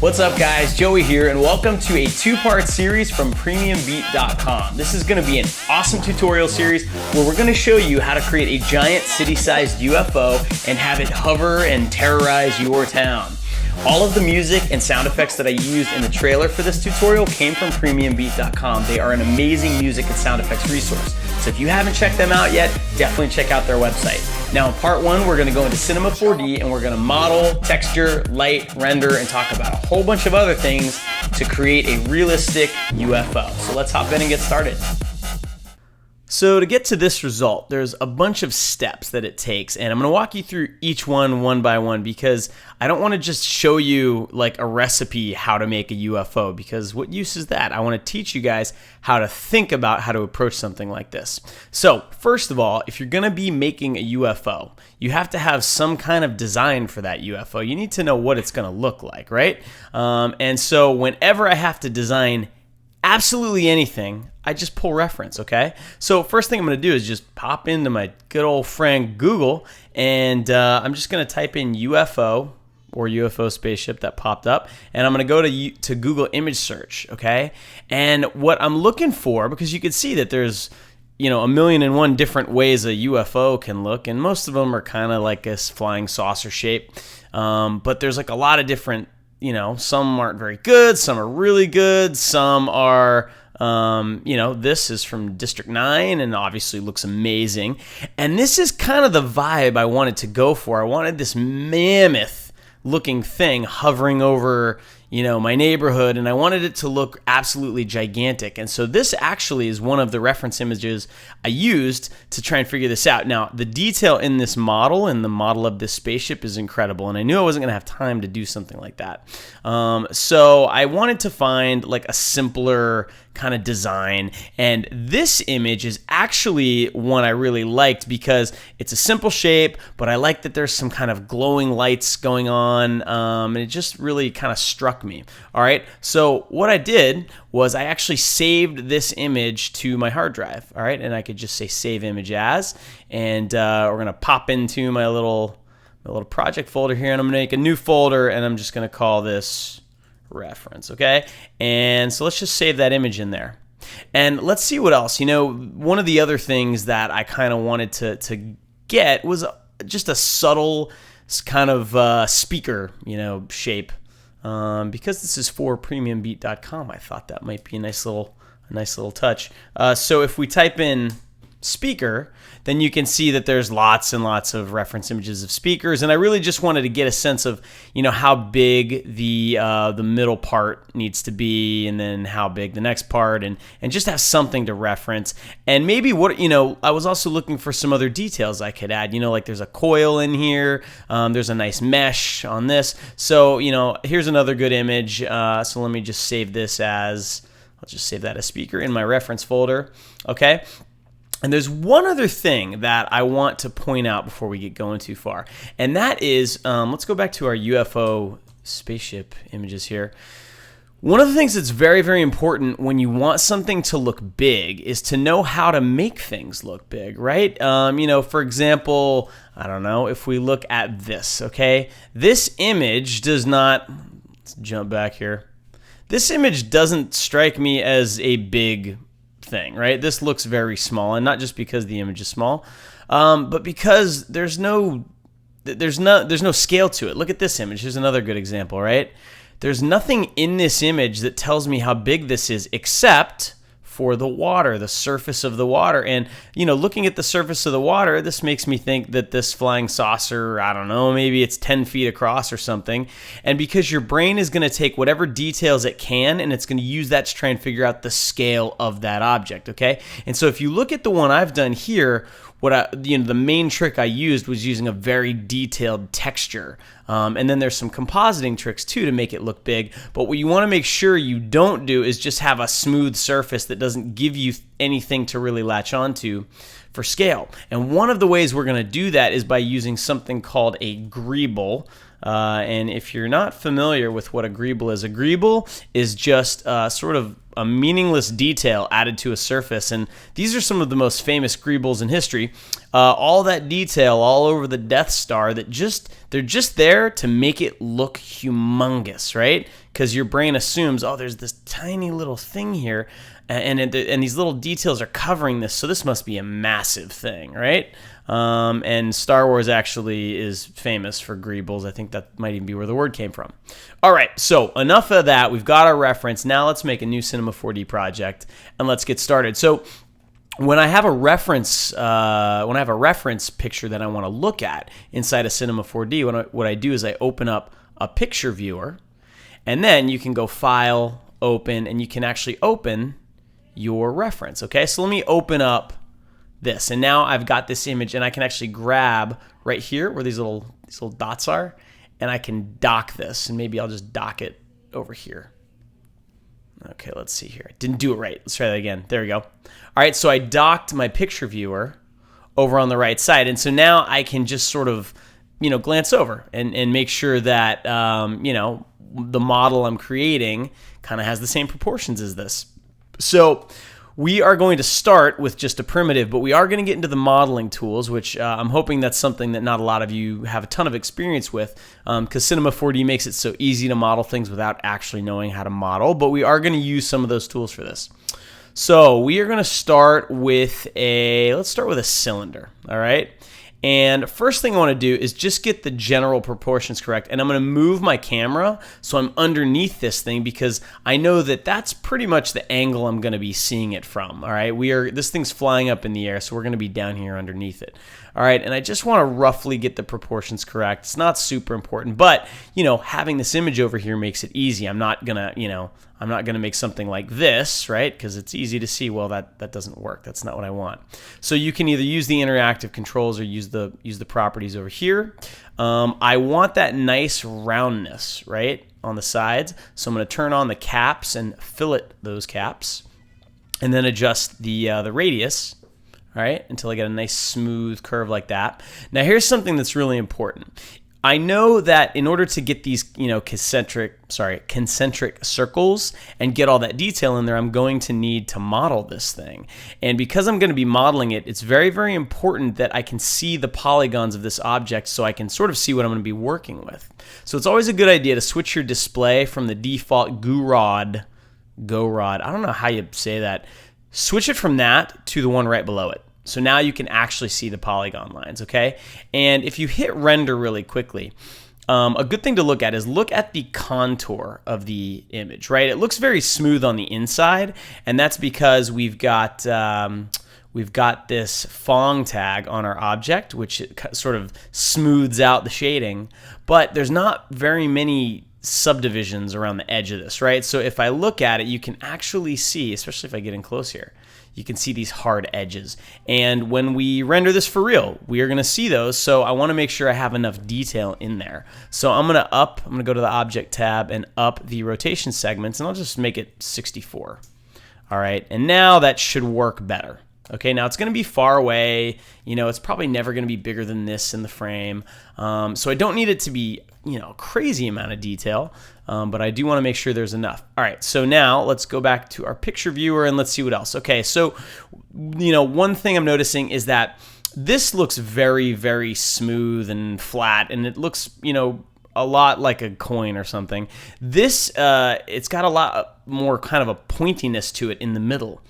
What's up guys, Joey here, and welcome to a two-part series from PremiumBeat.com. This is going to be an awesome tutorial series where we're going to show you how to create a giant city-sized UFO and have it hover and terrorize your town. All of the music and sound effects that I used in the trailer for this tutorial came from PremiumBeat.com. They are an amazing music and sound effects resource. So if you haven't checked them out yet, definitely check out their website. Now in part one, we're gonna go into Cinema 4D and we're gonna model, texture, light, render, and talk about a whole bunch of other things to create a realistic UFO. So let's hop in and get started. So to get to this result, there's a bunch of steps that it takes, and I'm going to walk you through each one by one because I don't want to just show you like a recipe how to make a UFO, because what use is that? I want to teach you guys how to think about how to approach something like this. So first of all, if you're going to be making a UFO, you have to have some kind of design for that UFO. You need to know what it's going to look like, right? And so whenever I have to design absolutely anything, I just pull reference, okay? So first thing I'm gonna do is just pop into my good old friend Google, and I'm just gonna type in UFO or UFO spaceship. That popped up, and I'm gonna go to Google image search, okay? And what I'm looking for, because you can see that there's a 1,000,001 different ways a UFO can look, and most of them are kind of like this flying saucer shape, but there's like a lot of different, some aren't very good, some are really good, some are this is from District 9 and obviously looks amazing. And this is kind of the vibe I wanted to go for. I wanted this mammoth looking thing hovering over, my neighborhood, and I wanted it to look absolutely gigantic. And so this actually is one of the reference images I used to try and figure this out. Now, the detail in this model and the model of this spaceship is incredible, and I knew I wasn't going to have time to do something like that. So I wanted to find like a simpler kind of design, and this image is actually one I really liked because it's a simple shape, but I like that there's some kind of glowing lights going on, and it just really kind of struck me. All right, so what I did was I actually saved this image to my hard drive. All right, and I could just say save image as, and we're gonna pop into my little project folder here, and I'm gonna make a new folder, and I'm just gonna call this reference, okay? And so let's just save that image in there. And let's see what else. One of the other things that I kind of wanted to get was just a subtle kind of speaker, shape. Because this is for PremiumBeat.com, I thought that might be a nice little touch. So if we type in speaker, then you can see that there's lots and lots of reference images of speakers, and I really just wanted to get a sense of how big the middle part needs to be, and then how big the next part, and just have something to reference. And maybe what I was also looking for some other details I could add. Like there's a coil in here, there's a nice mesh on this. So here's another good image. So let me just save this as, I'll just save that as speaker in my reference folder. Okay. And there's one other thing that I want to point out before we get going too far, and that is, let's go back to our UFO spaceship images here. One of the things that's very, very important when you want something to look big is to know how to make things look big, right? For example, I don't know, if we look at this, okay? This image does not, let's jump back here. This image doesn't strike me as a big thing, right? This looks very small, and not just because the image is small, but because there's no scale to it. Look at this image. Here's another good example, right? There's nothing in this image that tells me how big this is except for the water, the surface of the water. And looking at the surface of the water, this makes me think that this flying saucer, I don't know, maybe it's 10 feet across or something. And because your brain is going to take whatever details it can, and it's going to use that to try and figure out the scale of that object, okay? And so if you look at the one I've done here, the main trick I used was using a very detailed texture. And then there's some compositing tricks too to make it look big. But what you want to make sure you don't do is just have a smooth surface that doesn't give you anything to really latch onto for scale. And one of the ways we're going to do that is by using something called a greeble. And if you're not familiar with what a greeble is just sort of a meaningless detail added to a surface. And these are some of the most famous greebles in history. all that detail all over the Death Star that they're just there to make it look humongous, right? Because your brain assumes, oh, there's this tiny little thing here, and these little details are covering this, so this must be a massive thing, right? And Star Wars actually is famous for greebles. I think that might even be where the word came from. All right, so enough of that. We've got our reference. Now let's make a new Cinema 4D project, and let's get started. So when I have a reference, picture that I want to look at inside of Cinema 4D, what I do is I open up a picture viewer, and then you can go File, Open, and you can actually open your reference. Okay, so let me open up this, and now I've got this image, and I can actually grab right here where these little dots are, and I can dock this, and maybe I'll just dock it over here. Okay, let's see here. I didn't do it right. Let's try that again. There we go. All right, so I docked my picture viewer over on the right side, and so now I can just sort of, glance over and make sure that, the model I'm creating kind of has the same proportions as this. So we are going to start with just a primitive, but we are going to get into the modeling tools, which I'm hoping that's something that not a lot of you have a ton of experience with, because Cinema 4D makes it so easy to model things without actually knowing how to model, but we are going to use some of those tools for this. So we are going to start with let's start with a cylinder, all right? And first thing I want to do is just get the general proportions correct. And I'm going to move my camera so I'm underneath this thing, because I know that that's pretty much the angle I'm going to be seeing it from. All right, this thing's flying up in the air, so we're going to be down here underneath it. All right, and I just want to roughly get the proportions correct. It's not super important, but having this image over here makes it easy. I'm not gonna make something like this, right? Because it's easy to see, well, that doesn't work. That's not what I want. So you can either use the interactive controls or use the properties over here. I want that nice roundness, right, on the sides. So I'm going to turn on the caps and fillet those caps, and then adjust the radius, all right, until I get a nice smooth curve like that. Now here's something that's really important. I know that in order to get these, concentric circles and get all that detail in there, I'm going to need to model this thing. And because I'm going to be modeling it, it's very, very important that I can see the polygons of this object so I can sort of see what I'm going to be working with. So it's always a good idea to switch your display from the default GoRod, I don't know how you say that, switch it from that to the one right below it. So now you can actually see the polygon lines, okay? And if you hit render really quickly, a good thing to look at is look at the contour of the image, right? It looks very smooth on the inside, and that's because we've got this Phong tag on our object, which it sort of smooths out the shading, but there's not very many subdivisions around the edge of this, right? So if I look at it, you can actually see, especially if I get in close here, you can see these hard edges. And when we render this for real, we are going to see those. So I want to make sure I have enough detail in there. So I'm going to go to the Object tab and up the rotation segments, and I'll just make it 64. All right, and now that should work better. Okay, now it's going to be far away. It's probably never going to be bigger than this in the frame. So I don't need it to be, a crazy amount of detail, but I do want to make sure there's enough. All right, so now let's go back to our picture viewer and let's see what else. Okay, so, one thing I'm noticing is that this looks very, very smooth and flat, and it looks, a lot like a coin or something. This, it's got a lot more kind of a pointiness to it in the middle.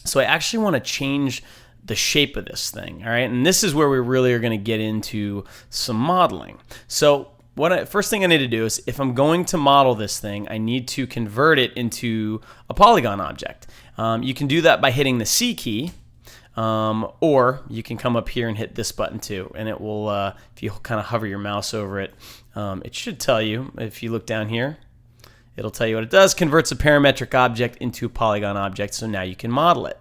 So I actually want to change the shape of this thing, all right? And this is where we really are going to get into some modeling. So first thing I need to do is, if I'm going to model this thing, I need to convert it into a polygon object. You can do that by hitting the C key, or you can come up here and hit this button too, and it will, if you kind of hover your mouse over it, it should tell you, if you look down here, it'll tell you what it does. Converts a parametric object into a polygon object, so now you can model it.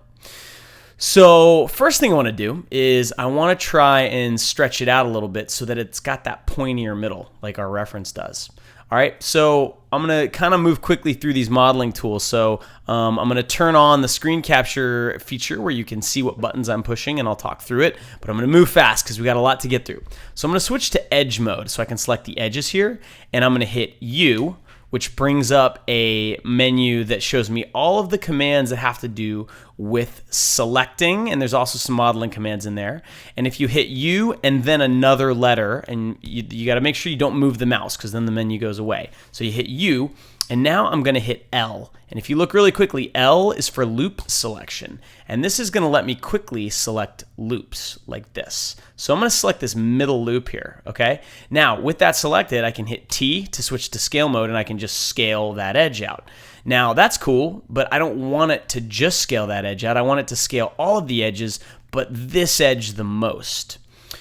So first thing I want to do is I want to try and stretch it out a little bit so that it's got that pointier middle like our reference does. All right, so I'm going to kind of move quickly through these modeling tools. So I'm going to turn on the screen capture feature where you can see what buttons I'm pushing, and I'll talk through it. But I'm going to move fast because we got a lot to get through. So I'm going to switch to edge mode so I can select the edges here, and I'm going to hit U, which brings up a menu that shows me all of the commands that have to do with selecting, and there's also some modeling commands in there. And if you hit U and then another letter, and you got to make sure you don't move the mouse because then the menu goes away. So you hit U, and now I'm going to hit L. And if you look really quickly, L is for loop selection. And this is going to let me quickly select loops like this. So I'm going to select this middle loop here, okay? Now, with that selected, I can hit T to switch to scale mode, and I can just scale that edge out. Now, that's cool, but I don't want it to just scale that edge out. I want it to scale all of the edges, but this edge the most.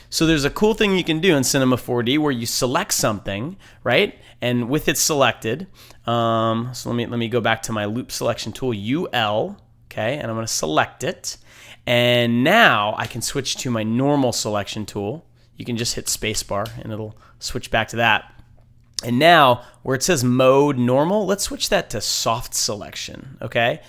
So there's a cool thing you can do in Cinema 4D where you select something, right? And with it selected, so let me go back to my loop selection tool, UL, okay? And I'm going to select it. And now I can switch to my normal selection tool. You can just hit spacebar and it'll switch back to that. And now where it says mode normal, let's switch that to soft selection, okay?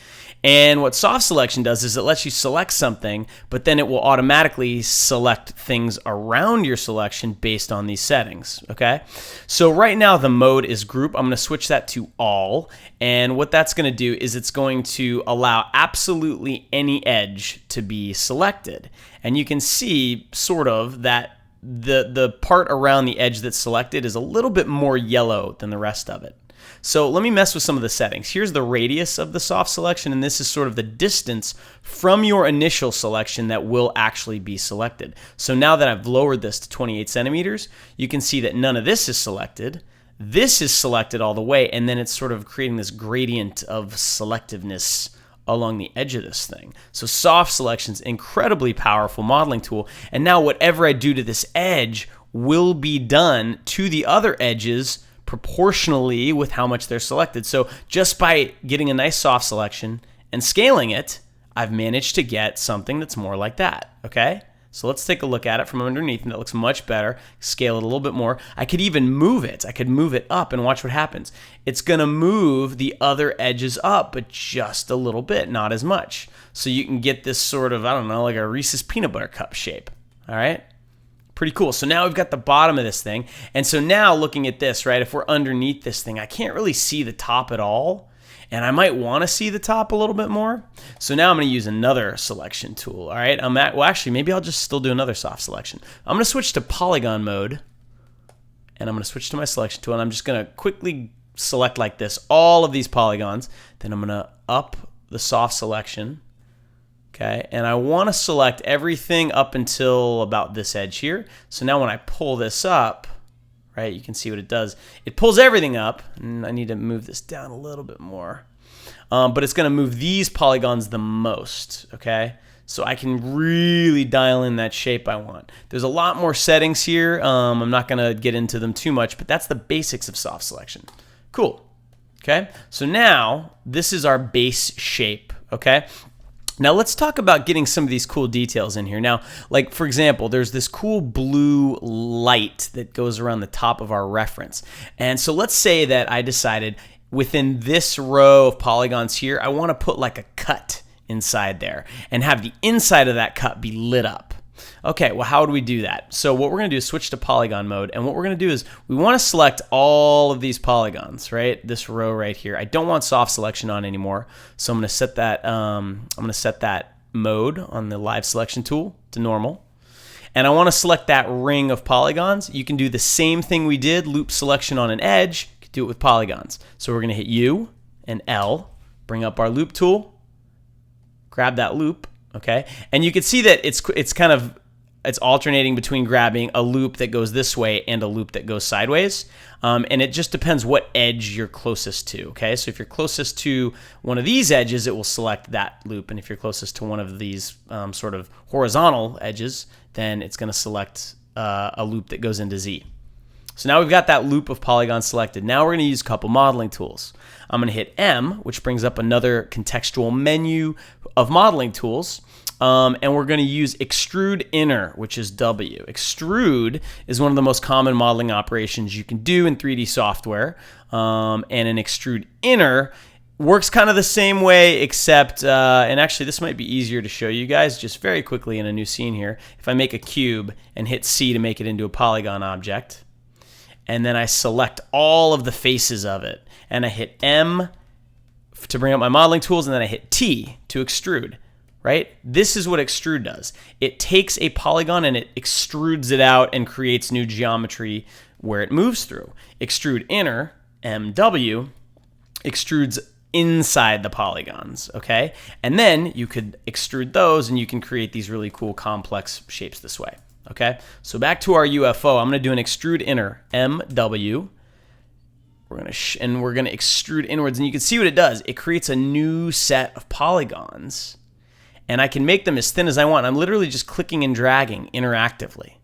And what soft selection does is it lets you select something, but then it will automatically select things around your selection based on these settings, okay? So right now the mode is group. I'm going to switch that to all. And what that's going to do is it's going to allow absolutely any edge to be selected. And you can see sort of that the part around the edge that's selected is a little bit more yellow than the rest of it. So let me mess with some of the settings. Here's the radius of the soft selection, and this is sort of the distance from your initial selection that will actually be selected. So now that I've lowered this to 28 centimeters, you can see that none of this is selected. This is selected all the way, and then it's sort of creating this gradient of selectiveness along the edge of this thing. So soft selection is an incredibly powerful modeling tool, and now whatever I do to this edge will be done to the other edges proportionally with how much they're selected. So just by getting a nice soft selection and scaling it, I've managed to get something that's more like that, okay? So let's take a look at it from underneath, and it looks much better. Scale it a little bit more. I could even move it. I could move it up and watch what happens. It's gonna move the other edges up, but just a little bit, not as much. So you can get this sort of, I don't know, like a Reese's peanut butter cup shape, all right? Pretty cool. So now we've got the bottom of this thing. And so now looking at this, right, if we're underneath this thing, I can't really see the top at all. And I might want to see the top a little bit more. So now I'm going to use another selection tool, all right? Well, actually, maybe I'll just still do another soft selection. I'm going to switch to polygon mode. And I'm going to switch to my selection tool. And I'm just going to quickly select like this, all of these polygons. Then I'm going to up the soft selection. Okay, and I want to select everything up until about this edge here. So now when I pull this up, right, you can see what it does. It pulls everything up, and I need to move this down a little bit more. But it's going to move these polygons the most, okay? So I can really dial in that shape I want. There's a lot more settings here. I'm not going to get into them too much, but that's the basics of soft selection. Cool, okay? So now this is our base shape, okay? Now let's talk about getting some of these cool details in here. Now, like for example, there's this cool blue light that goes around the top of our reference. And so let's say that I decided within this row of polygons here, I want to put like a cut inside there and have the inside of that cut be lit up. Okay, well, how do we do that? So what we're going to do is switch to polygon mode, and what we're going to do is we want to select all of these polygons, right? This row right here. I don't want soft selection on anymore, so I'm going to set that mode on the live selection tool to normal. And I want to select that ring of polygons. You can do the same thing we did, loop selection on an edge. You can do it with polygons. So we're going to hit U and L, bring up our loop tool, grab that loop, okay? And you can see that it's alternating between grabbing a loop that goes this way and a loop that goes sideways. And it just depends what edge you're closest to, okay? So if you're closest to one of these edges, it will select that loop. And if you're closest to one of these sort of horizontal edges, then it's gonna select a loop that goes into Z. So now we've got that loop of polygons selected. Now we're gonna use a couple modeling tools. I'm gonna hit M, which brings up another contextual menu of modeling tools. And we're going to use extrude inner, which is W. Extrude is one of the most common modeling operations you can do in 3D software. And an extrude inner works kind of the same way, except, and actually this might be easier to show you guys just very quickly in a new scene here. If I make a cube and hit C to make it into a polygon object, and then I select all of the faces of it, and I hit M to bring up my modeling tools, and then I hit T to extrude. right? This is what extrude does. It takes a polygon and it extrudes it out and creates new geometry where it moves through. Extrude inner, MW, extrudes inside the polygons, okay? And then you could extrude those and you can create these really cool complex shapes this way, okay? So back to our UFO, I'm gonna do an extrude inner, MW. We're gonna extrude inwards, and you can see what it does. It creates a new set of polygons, and I can make them as thin as I want. I'm literally just clicking and dragging interactively.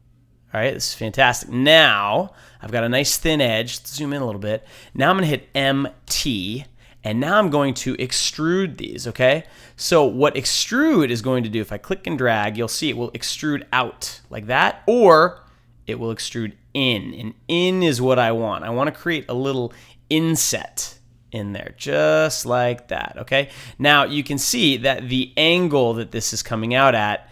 All right, this is fantastic. Now, I've got a nice thin edge. Let's zoom in a little bit. Now I'm gonna hit MT, and now I'm going to extrude these, okay? So what extrude is going to do, if I click and drag, you'll see it will extrude out like that, or it will extrude in, and in is what I want. I want to create a little inset in there, just like that, okay? Now, you can see that the angle that this is coming out at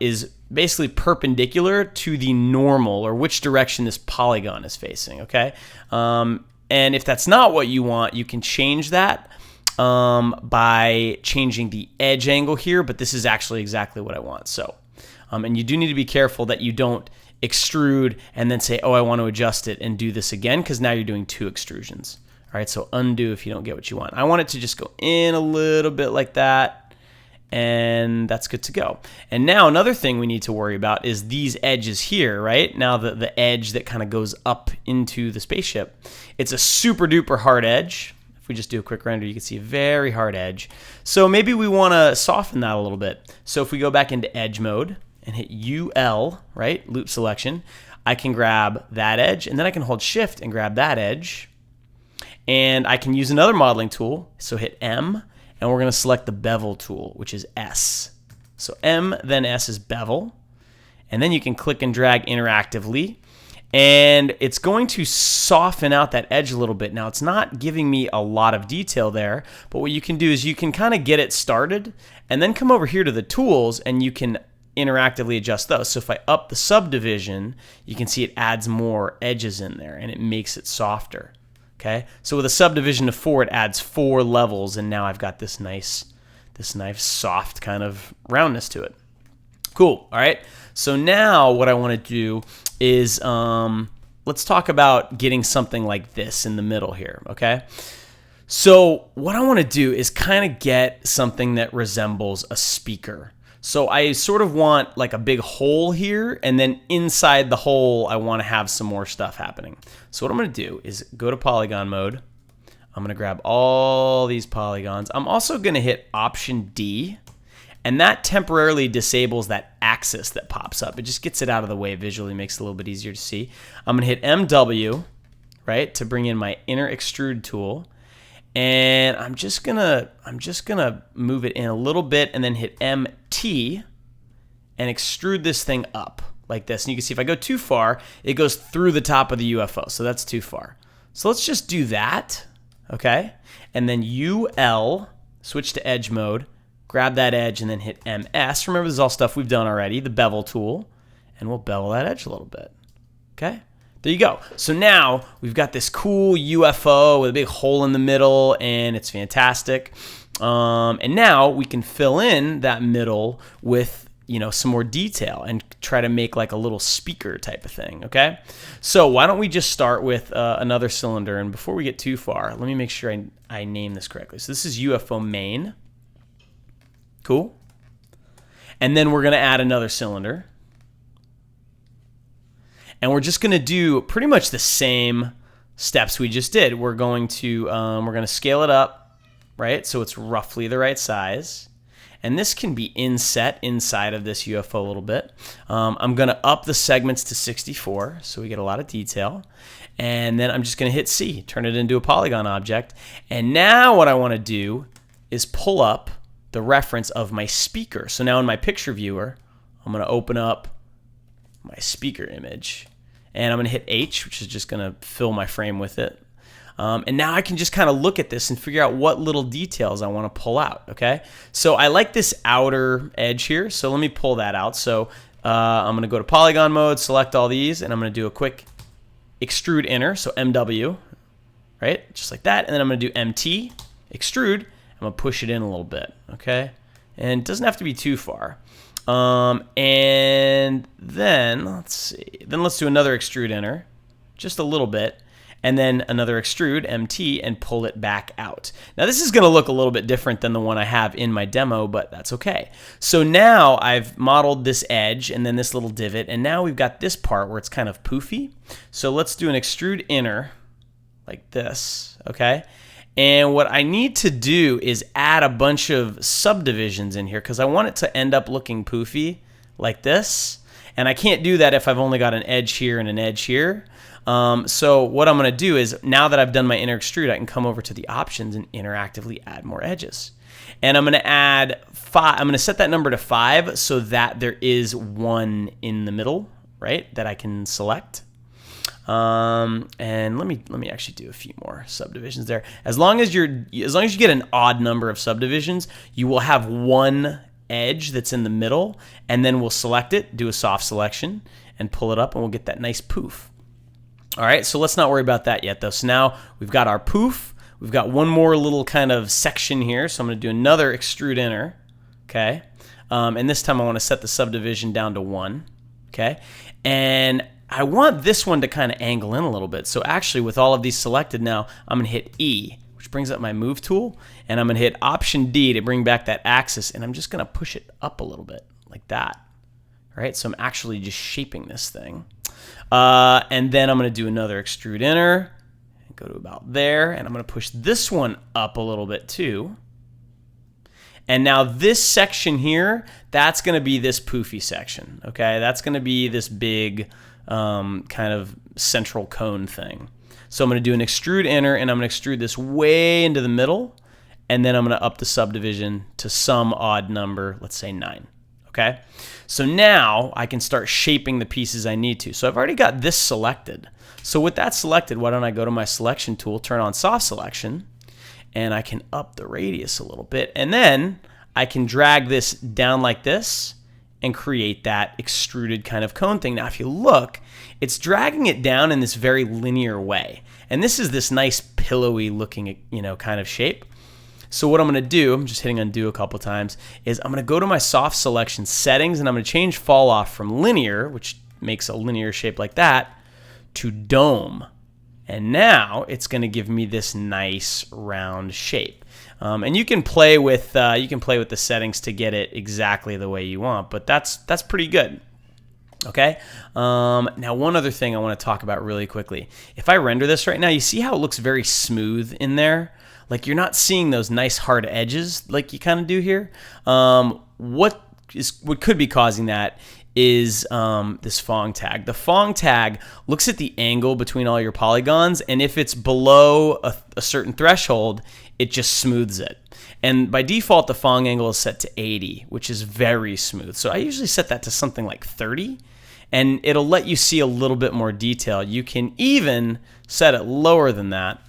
is basically perpendicular to the normal, or which direction this polygon is facing, okay? And if that's not what you want, you can change that by changing the edge angle here, but this is actually exactly what I want. So, and you do need to be careful that you don't extrude and then say, oh, I want to adjust it and do this again, because now you're doing two extrusions. All right, so undo if you don't get what you want. I want it to just go in a little bit like that, and that's good to go. And now another thing we need to worry about is these edges here, right? Now the edge that kind of goes up into the spaceship, it's a super duper hard edge. If we just do a quick render, you can see a very hard edge. So maybe we want to soften that a little bit. So if we go back into edge mode and hit UL, right, loop selection, I can grab that edge, and then I can hold shift and grab that edge. And I can use another modeling tool, so hit M, and we're gonna select the bevel tool, which is S. So M, then S is bevel. And then you can click and drag interactively, and it's going to soften out that edge a little bit. Now, it's not giving me a lot of detail there, but what you can do is you can kind of get it started, and then come over here to the tools, and you can interactively adjust those. So if I up the subdivision, you can see it adds more edges in there, and it makes it softer. Okay, so with a subdivision of 4, it adds 4 levels, and now I've got this nice soft kind of roundness to it. Cool. All right. So now what I want to do is let's talk about getting something like this in the middle here. Okay. So what I want to do is kind of get something that resembles a speaker. So I sort of want like a big hole here, and then inside the hole, I want to have some more stuff happening. So what I'm going to do is go to polygon mode. I'm going to grab all these polygons. I'm also going to hit Option D, and that temporarily disables that axis that pops up. It just gets it out of the way visually, makes it a little bit easier to see. I'm going to hit MW, right, to bring in my inner extrude tool. And I'm just gonna move it in a little bit and then hit MT and extrude this thing up like this. And you can see if I go too far, it goes through the top of the UFO. So that's too far. So let's just do that, okay? And then UL, switch to edge mode, grab that edge and then hit MS. Remember, this is all stuff we've done already, the bevel tool, and we'll bevel that edge a little bit, okay? There you go. So now we've got this cool UFO with a big hole in the middle, and it's fantastic. And now we can fill in that middle with, you know, some more detail and try to make like a little speaker type of thing, okay? So why don't we just start with another cylinder, and before we get too far, let me make sure I name this correctly. So this is UFO main. Cool. And then we're going to add another cylinder. And we're just going to do pretty much the same steps we just did. We're going to scale it up, right? So it's roughly the right size. And this can be inset inside of this UFO a little bit. I'm going to up the segments to 64 so we get a lot of detail. And then I'm just going to hit C, turn it into a polygon object. And now what I want to do is pull up the reference of my speaker. So now in my picture viewer, I'm going to open up my speaker image. And I'm going to hit H, which is just going to fill my frame with it. And now I can just kind of look at this and figure out what little details I want to pull out, okay? So I like this outer edge here, so let me pull that out. So I'm going to go to polygon mode, select all these, and I'm going to do a quick extrude inner, so MW, right? Just like that. And then I'm going to do MT, extrude. I'm going to push it in a little bit, okay? and it doesn't have to be too far. And then let's see. Then let's do another extrude enter, just a little bit, and then another extrude MT and pull it back out. Now this is going to look a little bit different than the one I have in my demo, but that's okay. So now I've modeled this edge and then this little divot, and now we've got this part where it's kind of poofy. So let's do an extrude enter like this, okay? And what I need to do is add a bunch of subdivisions in here because I want it to end up looking poofy like this. And I can't do that if I've only got an edge here and an edge here. So what I'm going to do is, now that I've done my inner extrude, I can come over to the options and interactively add more edges. And I'm going to add 5. I'm going to set that number to 5 so that there is one in the middle, right, that I can select. And let me actually do a few more subdivisions there. As long as you get an odd number of subdivisions, you will have one edge that's in the middle, and then we'll select it, do a soft selection, and pull it up, and we'll get that nice poof. All right, so let's not worry about that yet, though. So now we've got our poof. We've got one more little kind of section here, so I'm going to do another extrude enter, okay? And this time I want to set the subdivision down to 1, okay? And I want this one to kind of angle in a little bit. So actually, with all of these selected now, I'm going to hit E, which brings up my move tool, and I'm going to hit Option D to bring back that axis, and I'm just going to push it up a little bit like that. All right, so I'm actually just shaping this thing. And then I'm going to do another extrude enter, and go to about there, and I'm going to push this one up a little bit too. And now this section here, that's going to be this poofy section, okay? That's going to be this big kind of central cone thing. So I'm going to do an extrude enter, and I'm going to extrude this way into the middle, and then I'm going to up the subdivision to some odd number, let's say 9. Okay, so now I can start shaping the pieces I need to. So I've already got this selected. So with that selected, why don't I go to my selection tool, turn on soft selection, and I can up the radius a little bit, and then I can drag this down like this and create that extruded kind of cone thing. Now if you look, it's dragging it down in this very linear way, and this is this nice pillowy looking, kind of shape. So what I'm going to do, I'm just hitting undo a couple times, is I'm going to go to my soft selection settings, and I'm going to change fall off from linear, which makes a linear shape like that, to dome. And now it's going to give me this nice round shape. And you can play with the settings to get it exactly the way you want, but that's pretty good. Okay. Now one other thing I want to talk about really quickly. If I render this right now, you see how it looks very smooth in there? Like you're not seeing those nice hard edges like you kind of do here. What could be causing that is this Phong tag. The Phong tag looks at the angle between all your polygons, and if it's below a certain threshold, it just smooths it. And by default, the Phong angle is set to 80, which is very smooth. So I usually set that to something like 30, and it'll let you see a little bit more detail. You can even set it lower than that.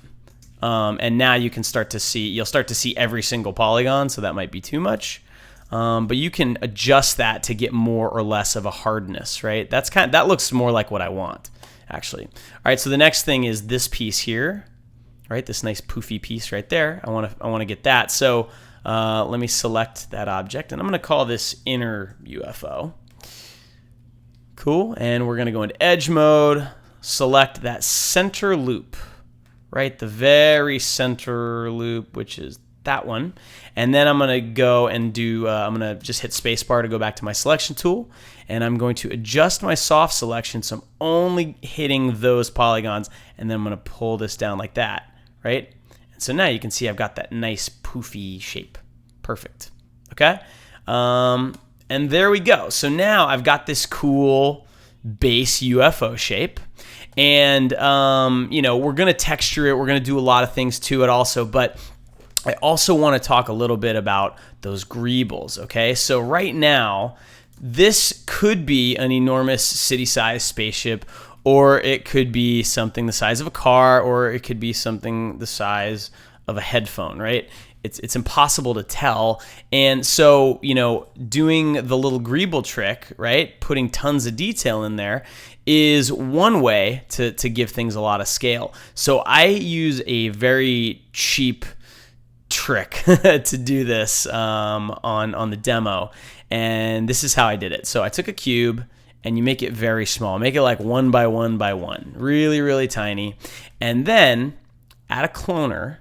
And now you can you'll start to see every single polygon, so that might be too much. But you can adjust that to get more or less of a hardness, right? That looks more like what I want, actually. All right, so the next thing is this piece here, right? This nice poofy piece right there. I want to get that. So let me select that object, and I'm going to call this inner UFO. Cool, and we're going to go into edge mode, select that center loop. Right, the very center loop, which is that one. And then I'm going to go and do, I'm going to just hit spacebar to go back to my selection tool. And I'm going to adjust my soft selection so I'm only hitting those polygons. And then I'm going to pull this down like that, right? And so now you can see I've got that nice poofy shape. Perfect, okay? And there we go. So now I've got this cool base UFO shape. And, we're going to texture it. We're going to do a lot of things to it also. But I also want to talk a little bit about those greebles, okay? So right now, this could be an enormous city-sized spaceship, or it could be something the size of a car, or it could be something the size of a headphone, right? It's impossible to tell. And so, doing the little greeble trick, right, putting tons of detail in there is one way to give things a lot of scale. So I use a very cheap trick to do this on the demo, and this is how I did it. So I took a cube, and you make it very small. Make it like 1 by 1 by 1, really, really tiny. And then add a cloner,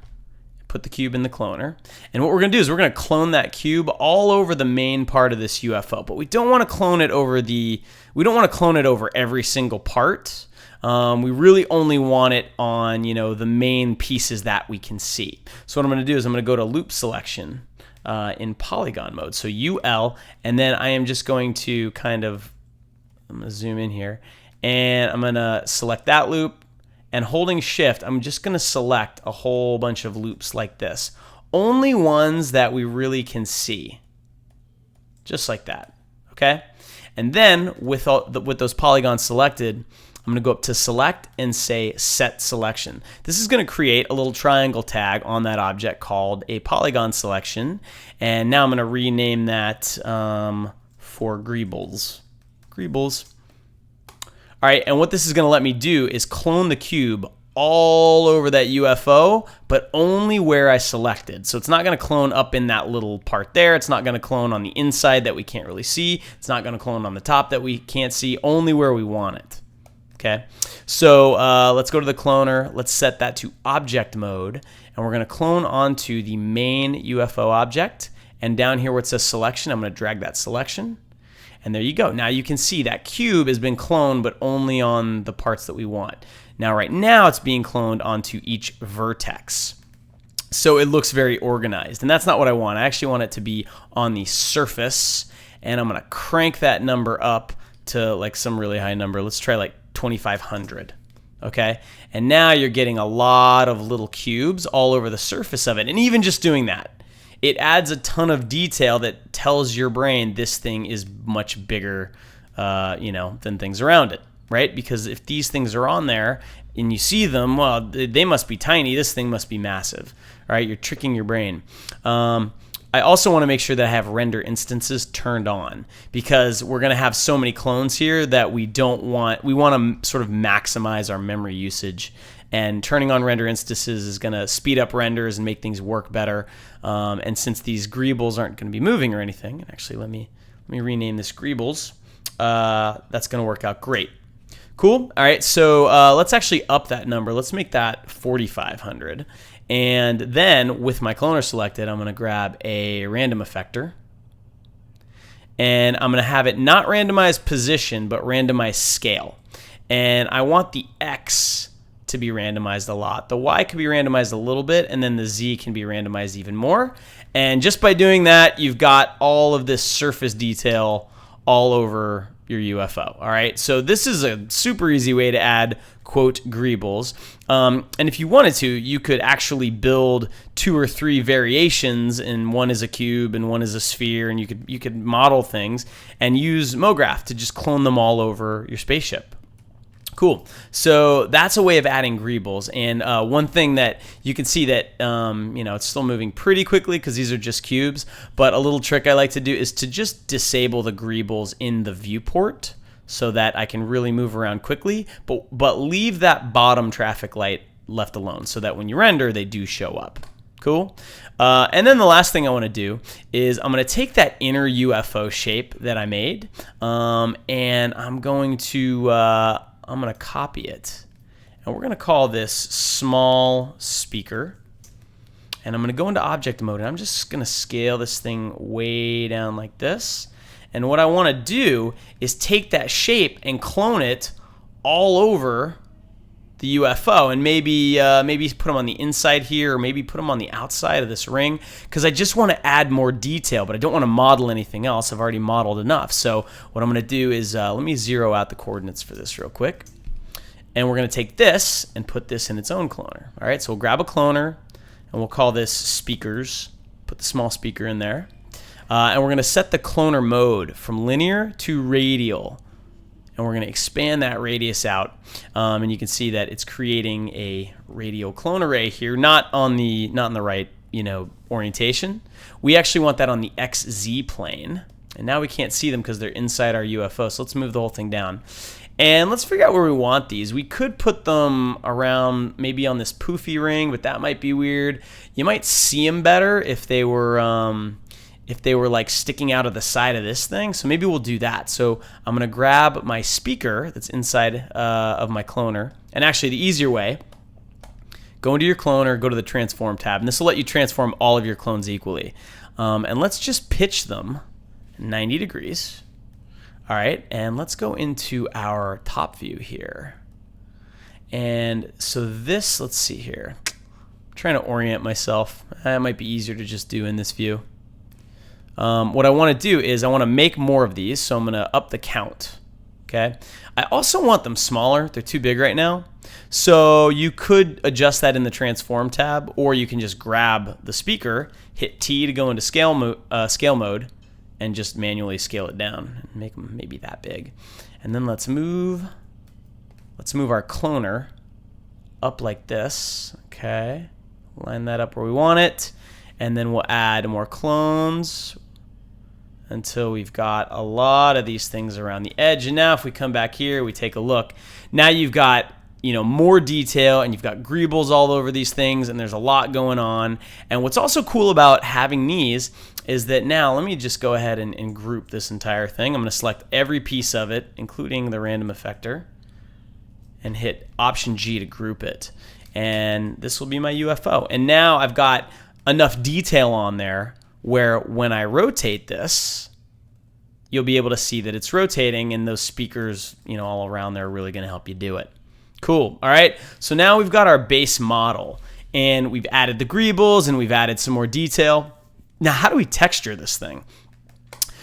put the cube in the cloner. And what we're gonna do is we're gonna clone that cube all over the main part of this UFO, but we don't wanna clone it over every single part. We really only want it on, the main pieces that we can see. So what I'm gonna do is I'm gonna go to loop selection in polygon mode. So UL, and then I am just going to I'm going to zoom in here, and I'm going to select that loop, and holding shift, I'm just going to select a whole bunch of loops like this. Only ones that we really can see. Just like that, okay? And then with those polygons selected, I'm going to go up to select and say set selection. This is going to create a little triangle tag on that object called a polygon selection. And now I'm going to rename that for Greebles. All right, and what this is going to let me do is clone the cube all over that UFO, but only where I selected. So it's not going to clone up in that little part there. It's not going to clone on the inside that we can't really see. It's not going to clone on the top that we can't see, only where we want it. Okay, so let's go to the cloner. Let's set that to object mode, and we're going to clone onto the main UFO object. And down here where it says selection, I'm going to drag that selection. And there you go. Now you can see that cube has been cloned, but only on the parts that we want. Now, right now, it's being cloned onto each vertex. So it looks very organized. And that's not what I want. I actually want it to be on the surface. And I'm going to crank that number up to like some really high number. Let's try like 2,500. Okay? And now you're getting a lot of little cubes all over the surface of it. And even just doing that, it adds a ton of detail that tells your brain this thing is much bigger, than things around it, right? Because if these things are on there and you see them, well, they must be tiny. This thing must be massive, all right? You're tricking your brain. I also want to make sure that I have render instances turned on because we're going to have so many clones here that we want to sort of maximize our memory usage. And turning on render instances is going to speed up renders and make things work better. And since these Greebles aren't going to be moving or anything, and actually let me rename this Greebles. That's going to work out great. Cool. All right, so let's actually up that number. Let's make that 4,500. And then with my cloner selected, I'm going to grab a random effector. And I'm going to have it not randomize position, but randomize scale. And I want the X to be randomized a lot. The Y could be randomized a little bit, and then the Z can be randomized even more. And just by doing that, you've got all of this surface detail all over your UFO. All right, so this is a super easy way to add quote Greebles. And if you wanted to, you could actually build 2 or 3 variations, and one is a cube and one is a sphere, and you could model things and use MoGraph to just clone them all over your spaceship. Cool. So that's a way of adding Greebles. And one thing that you can see that, it's still moving pretty quickly because these are just cubes. But a little trick I like to do is to just disable the Greebles in the viewport so that I can really move around quickly. But leave that bottom traffic light left alone so that when you render, they do show up. Cool. And then the last thing I want to do is I'm going to take that inner UFO shape that I made, and I'm going to copy it, and we're going to call this small speaker, and I'm going to go into object mode, and I'm just going to scale this thing way down like this. And what I want to do is take that shape and clone it all over the UFO, and maybe put them on the inside here, or maybe put them on the outside of this ring, because I just want to add more detail, but I don't want to model anything else. I've already modeled enough. So what I'm going to do is let me zero out the coordinates for this real quick, and we're going to take this and put this in its own cloner. All right, so we'll grab a cloner, and we'll call this speakers. Put the small speaker in there, and we're going to set the cloner mode from linear to radial. And we're going to expand that radius out, and you can see that it's creating a radial clone array here, not in the right orientation. We actually want that on the XZ plane, and now we can't see them because they're inside our UFO. So let's move the whole thing down, And let's figure out where we want these. We could put them around maybe on this poofy ring, but that might be weird. You might see them better if they were like sticking out of the side of this thing. So maybe we'll do that. So I'm gonna grab my speaker that's inside of my cloner. And actually the easier way, go into your cloner, go to the transform tab, and this will let you transform all of your clones equally. And let's just pitch them 90 degrees. All right, and let's go into our top view here. And so this, let's see here. I'm trying to orient myself. It might be easier to just do in this view. What I want to do is I want to make more of these, so I'm going to up the count. Okay. I also want them smaller. They're too big right now. So you could adjust that in the transform tab, or you can just grab the speaker, hit T to go into scale mode, and just manually scale it down and make them maybe that big. And then let's move our cloner up like this. Okay. Line that up where we want it. And then we'll add more clones until we've got a lot of these things around the edge. And now if we come back here, we take a look. Now you've got, you know, more detail, and you've got greebles all over these things, and there's a lot going on. And what's also cool about having these is that now, let me just go ahead and group this entire thing. I'm going to select every piece of it, including the random effector, and hit Option G to group it. And this will be my UFO. And now I've got enough detail on there where when I rotate this, you'll be able to see that it's rotating, and those speakers, you know, all around there are really going to help you do it. Cool. All right. So now we've got our base model, and we've added the greebles, and we've added some more detail. Now, how do we texture this thing?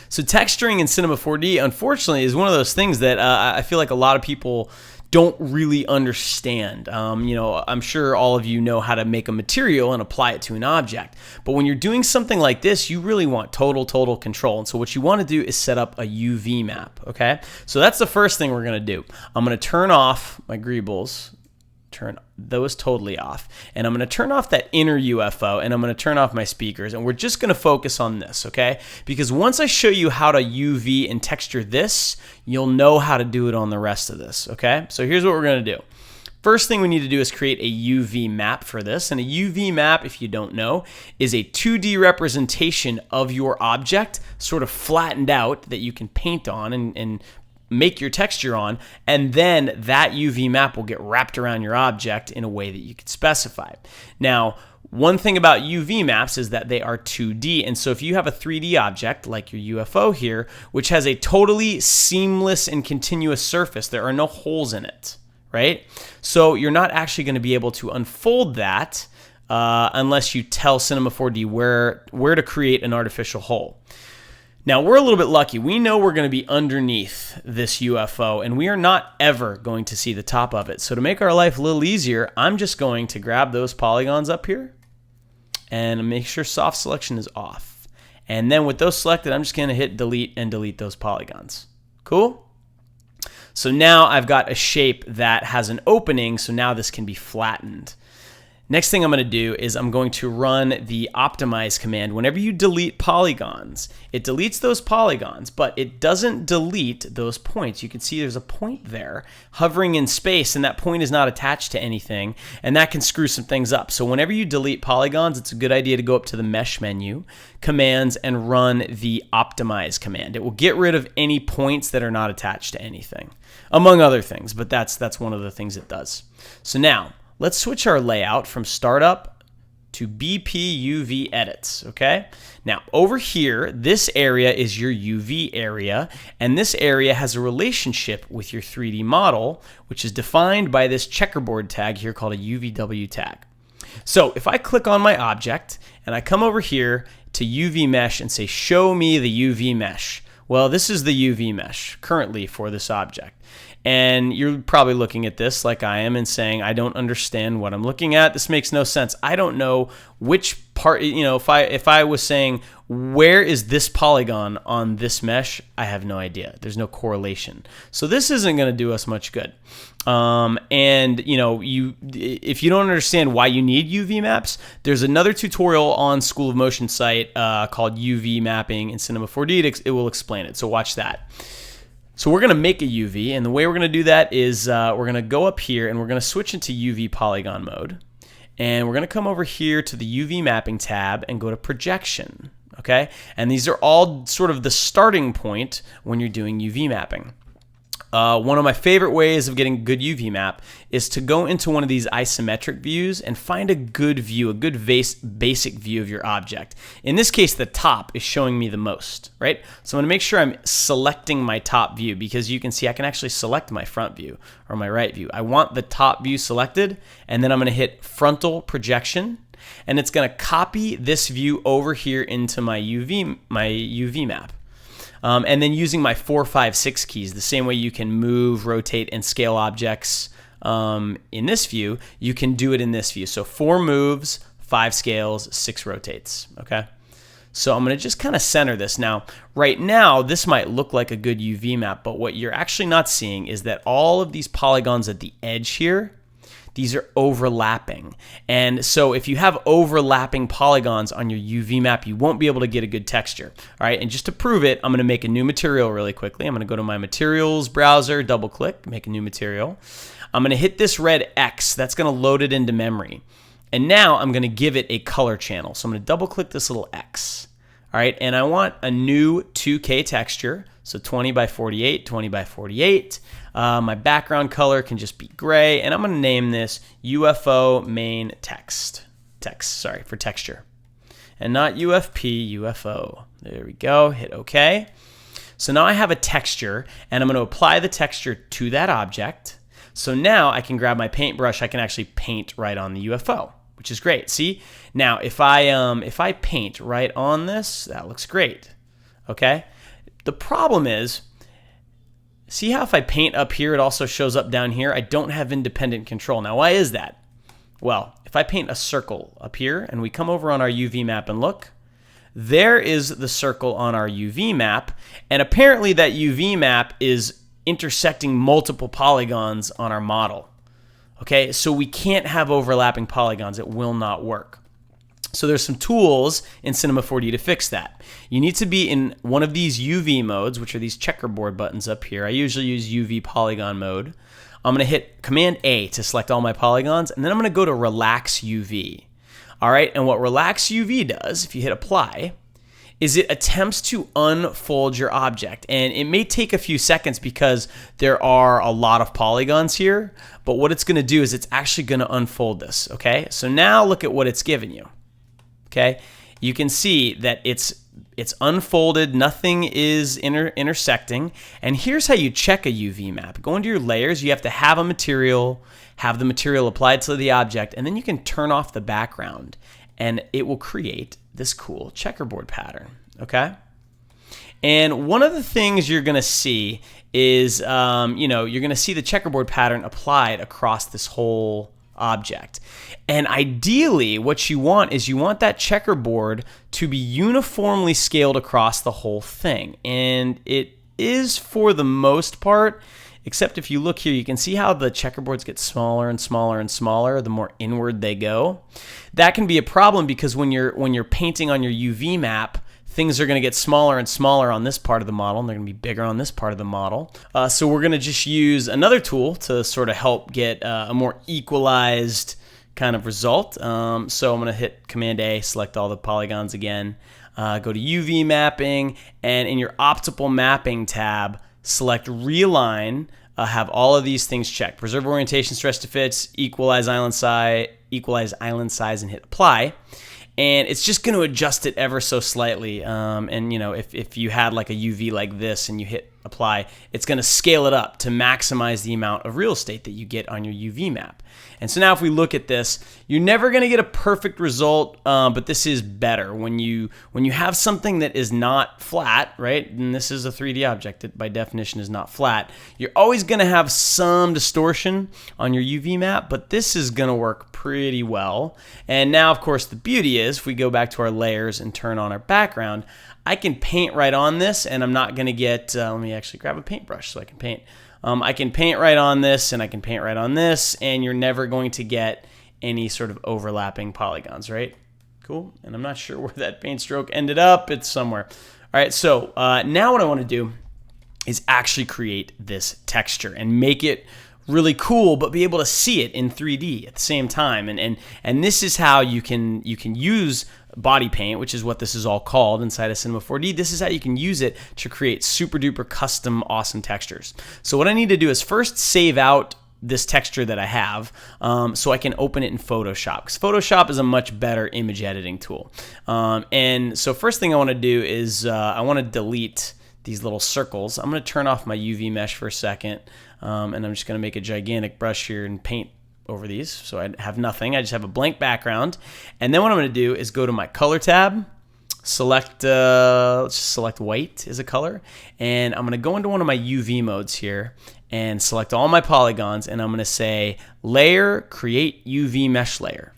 So texturing in Cinema 4D, unfortunately, is one of those things that I feel like a lot of people don't really understand. You know, I'm sure all of you know how to make a material and apply it to an object. But when you're doing something like this, you really want total control. And so what you want to do is set up a UV map, okay? So that's the first thing we're going to do. I'm going to turn off my greebles, turn those totally off. And I'm going to turn off that inner UFO, and I'm going to turn off my speakers. And we're just going to focus on this, okay? Because once I show you how to UV and texture this, you'll know how to do it on the rest of this, okay? So here's what we're going to do. First thing we need to do is create a UV map for this. And a UV map, if you don't know, is a 2D representation of your object, sort of flattened out, that you can paint on and make your texture on, and then that UV map will get wrapped around your object in a way that you could specify. Now, one thing about UV maps is that they are 2D, and so if you have a 3D object like your UFO here, which has a totally seamless and continuous surface, there are no holes in it, right? So you're not actually going to be able to unfold that unless you tell Cinema 4D where to create an artificial hole. Now, we're a little bit lucky. We know we're going to be underneath this UFO, and we are not ever going to see the top of it. So to make our life a little easier, I'm just going to grab those polygons up here and make sure soft selection is off. And then with those selected, I'm just going to hit delete and delete those polygons. Cool? So now I've got a shape that has an opening, so now this can be flattened. Next thing I'm going to do is I'm going to run the optimize command. Whenever you delete polygons, it deletes those polygons, but it doesn't delete those points. You can see there's a point there hovering in space, and that point is not attached to anything, and that can screw some things up. So whenever you delete polygons, it's a good idea to go up to the mesh menu, commands, and run the optimize command. It will get rid of any points that are not attached to anything, among other things, but that's one of the things it does. So now, let's switch our layout from startup to BP UV edits, okay? Now, over here, this area is your UV area, and this area has a relationship with your 3D model, which is defined by this checkerboard tag here called a UVW tag. So if I click on my object, and I come over here to UV mesh and say, show me the UV mesh. Well, this is the UV mesh currently for this object. And you're probably looking at this like I am and saying, I don't understand what I'm looking at. This makes no sense. I don't know which part, you know, if I was saying, where is this polygon on this mesh? I have no idea. There's no correlation. So this isn't going to do us much good. And you know, if you don't understand why you need UV maps, there's another tutorial on School of Motion site called UV mapping in Cinema 4D. It will explain it. So watch that. So we're going to make a UV, and the way we're going to do that is we're going to go up here and we're going to switch into UV polygon mode. And we're going to come over here to the UV mapping tab and go to projection, okay? And these are all sort of the starting point when you're doing UV mapping. One of my favorite ways of getting a good UV map is to go into one of these isometric views and find a good view, a good basic view of your object. In this case, the top is showing me the most, right? So I'm going to make sure I'm selecting my top view, because you can see I can actually select my front view or my right view. I want the top view selected, and then I'm going to hit frontal projection, and it's going to copy this view over here into my UV map. And then using my 4, 5, 6 keys, the same way you can move, rotate, and scale objects in this view, you can do it in this view. So 4 moves, 5 scales, 6 rotates, okay? So I'm going to just kind of center this. Now, right now, this might look like a good UV map, but what you're actually not seeing is that all of these polygons at the edge here, these are overlapping. And so if you have overlapping polygons on your UV map, you won't be able to get a good texture. All right, and just to prove it, I'm going to make a new material really quickly. I'm going to go to my materials browser, double click, make a new material. I'm going to hit this red X. That's going to load it into memory. And now I'm going to give it a color channel. So I'm going to double click this little X. All right, and I want a new 2K texture. So 20 by 48, 20 by 48. My background color can just be gray, and I'm going to name this UFO main text. Sorry, for texture. And not UFP, UFO. There we go. Hit OK. So now I have a texture, and I'm going to apply the texture to that object. So now I can grab my paintbrush. I can actually paint right on the UFO, which is great. See? Now, if I paint right on this, that looks great. Okay? The problem is, see how if I paint up here, it also shows up down here? I don't have independent control. Now, why is that? Well, if I paint a circle up here and we come over on our UV map and look, there is the circle on our UV map, and apparently that UV map is intersecting multiple polygons on our model. Okay, so we can't have overlapping polygons. It will not work. So there's some tools in Cinema 4D to fix that. You need to be in one of these UV modes, which are these checkerboard buttons up here. I usually use UV polygon mode. I'm going to hit Command A to select all my polygons, and then I'm going to go to Relax UV. All right, and what Relax UV does, if you hit Apply, is it attempts to unfold your object. And it may take a few seconds because there are a lot of polygons here, but what it's going to do is it's actually going to unfold this, okay? So now look at what it's given you. Okay, you can see that it's unfolded, nothing is intersecting. And here's how you check a UV map. Go into your layers, you have to have a material, have the material applied to the object, and then you can turn off the background, and it will create this cool checkerboard pattern, okay? And one of the things you're gonna see is, you're gonna see the checkerboard pattern applied across this whole object. And ideally, what you want is you want that checkerboard to be uniformly scaled across the whole thing. And it is for the most part, except if you look here, you can see how the checkerboards get smaller and smaller and smaller the more inward they go. That can be a problem because when you're painting on your UV map, things are going to get smaller and smaller on this part of the model, and they're going to be bigger on this part of the model. So we're going to just use another tool to sort of help get a more equalized kind of result. So I'm going to hit Command A, select all the polygons again, go to UV mapping, and in your optimal mapping tab, select Realign, have all of these things checked. Preserve orientation, stress to fits, equalize island size, and hit Apply. And it's just going to adjust it ever so slightly. And if you had like a UV like this and you hit Apply, it's going to scale it up to maximize the amount of real estate that you get on your UV map. And so now if we look at this, you're never going to get a perfect result, but this is better. When you have something that is not flat, right, and this is a 3D object that by definition is not flat, you're always going to have some distortion on your UV map, but this is going to work pretty well. And now, of course, the beauty is, if we go back to our layers and turn on our background, I can paint right on this, and I'm not going to get, let me actually grab a paintbrush so I can paint. I can paint right on this, and I can paint right on this, and you're never going to get any sort of overlapping polygons, right? Cool. And I'm not sure where that paint stroke ended up. It's somewhere. All right, so now what I want to do is actually create this texture and make it really cool, but be able to see it in 3D at the same time. And this is how you can use body paint, which is what this is all called inside of Cinema 4D. This is how you can use it to create super duper custom awesome textures. So what I need to do is first save out this texture that I have so I can open it in Photoshop, because Photoshop is a much better image editing tool. And so first thing I want to do is I want to delete these little circles. I'm going to turn off my UV mesh for a second, and I'm just going to make a gigantic brush here and paint over these. So I have nothing. I just have a blank background. And then what I'm going to do is go to my color tab, select, let's just select white as a color, and I'm going to go into one of my UV modes here and select all my polygons, and I'm going to say layer, create UV mesh layer.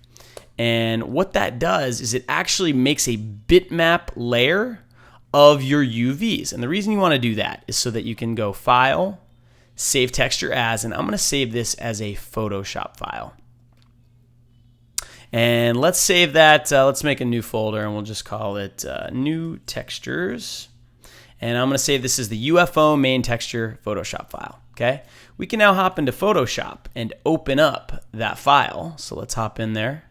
And what that does is it actually makes a bitmap layer of your UVs. And the reason you want to do that is so that you can go File, Save Texture As, and I'm going to save this as a Photoshop file. And let's save that. Let's make a new folder, and we'll just call it New Textures. And I'm going to save this as the UFO main texture Photoshop file. Okay, we can now hop into Photoshop and open up that file. So let's hop in there.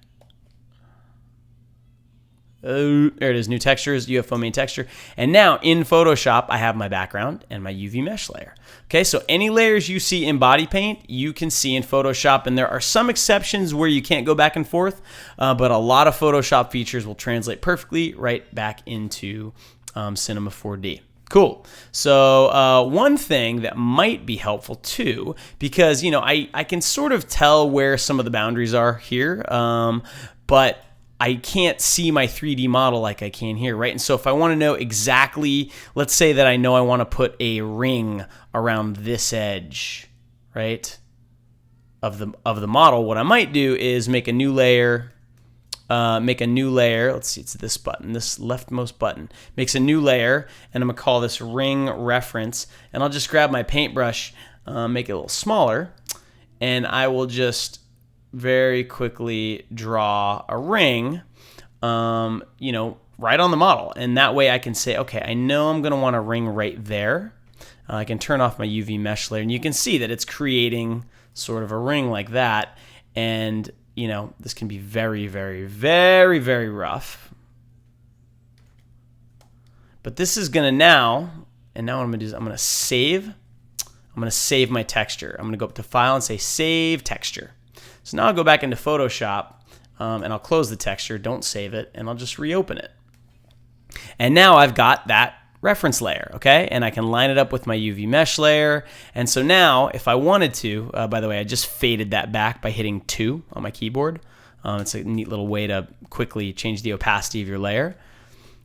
There it is, New Textures, UFO main texture. And now in Photoshop, I have my background and my UV mesh layer. Okay, so any layers you see in body paint, you can see in Photoshop. And there are some exceptions where you can't go back and forth, but a lot of Photoshop features will translate perfectly right back into Cinema 4D. Cool. So one thing that might be helpful too, because I can sort of tell where some of the boundaries are here, but I can't see my 3D model like I can here, right? And so if I want to know exactly, let's say that I know I want to put a ring around this edge, right, of the model, what I might do is make a new layer. Let's see, it's this button, this leftmost button. Makes a new layer, and I'm gonna call this ring reference. And I'll just grab my paintbrush, make it a little smaller, and I will just very quickly draw a ring, right on the model. And that way I can say, okay, I know I'm gonna want a ring right there. I can turn off my UV mesh layer, and you can see that it's creating sort of a ring like that. And this can be very, very, very, very rough. But this is gonna now what I'm gonna do is I'm gonna save my texture. I'm gonna go up to File and say Save Texture. So now I'll go back into Photoshop and I'll close the texture, don't save it, and I'll just reopen it. And now I've got that reference layer, okay? And I can line it up with my UV mesh layer. And so now, if I wanted to, by the way, I just faded that back by hitting 2 on my keyboard. It's a neat little way to quickly change the opacity of your layer.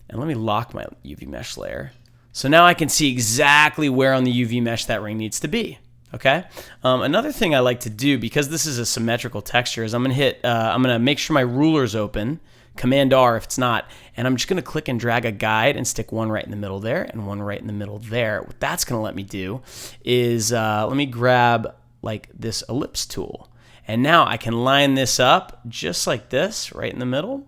And let me lock my UV mesh layer. So now I can see exactly where on the UV mesh that ring needs to be, okay? Another thing I like to do, because this is a symmetrical texture, is I'm gonna make sure my ruler's open, Command R if it's not, and I'm just gonna click and drag a guide and stick one right in the middle there and one right in the middle there. What that's gonna let me do is, let me grab like this ellipse tool. And now I can line this up just like this, right in the middle,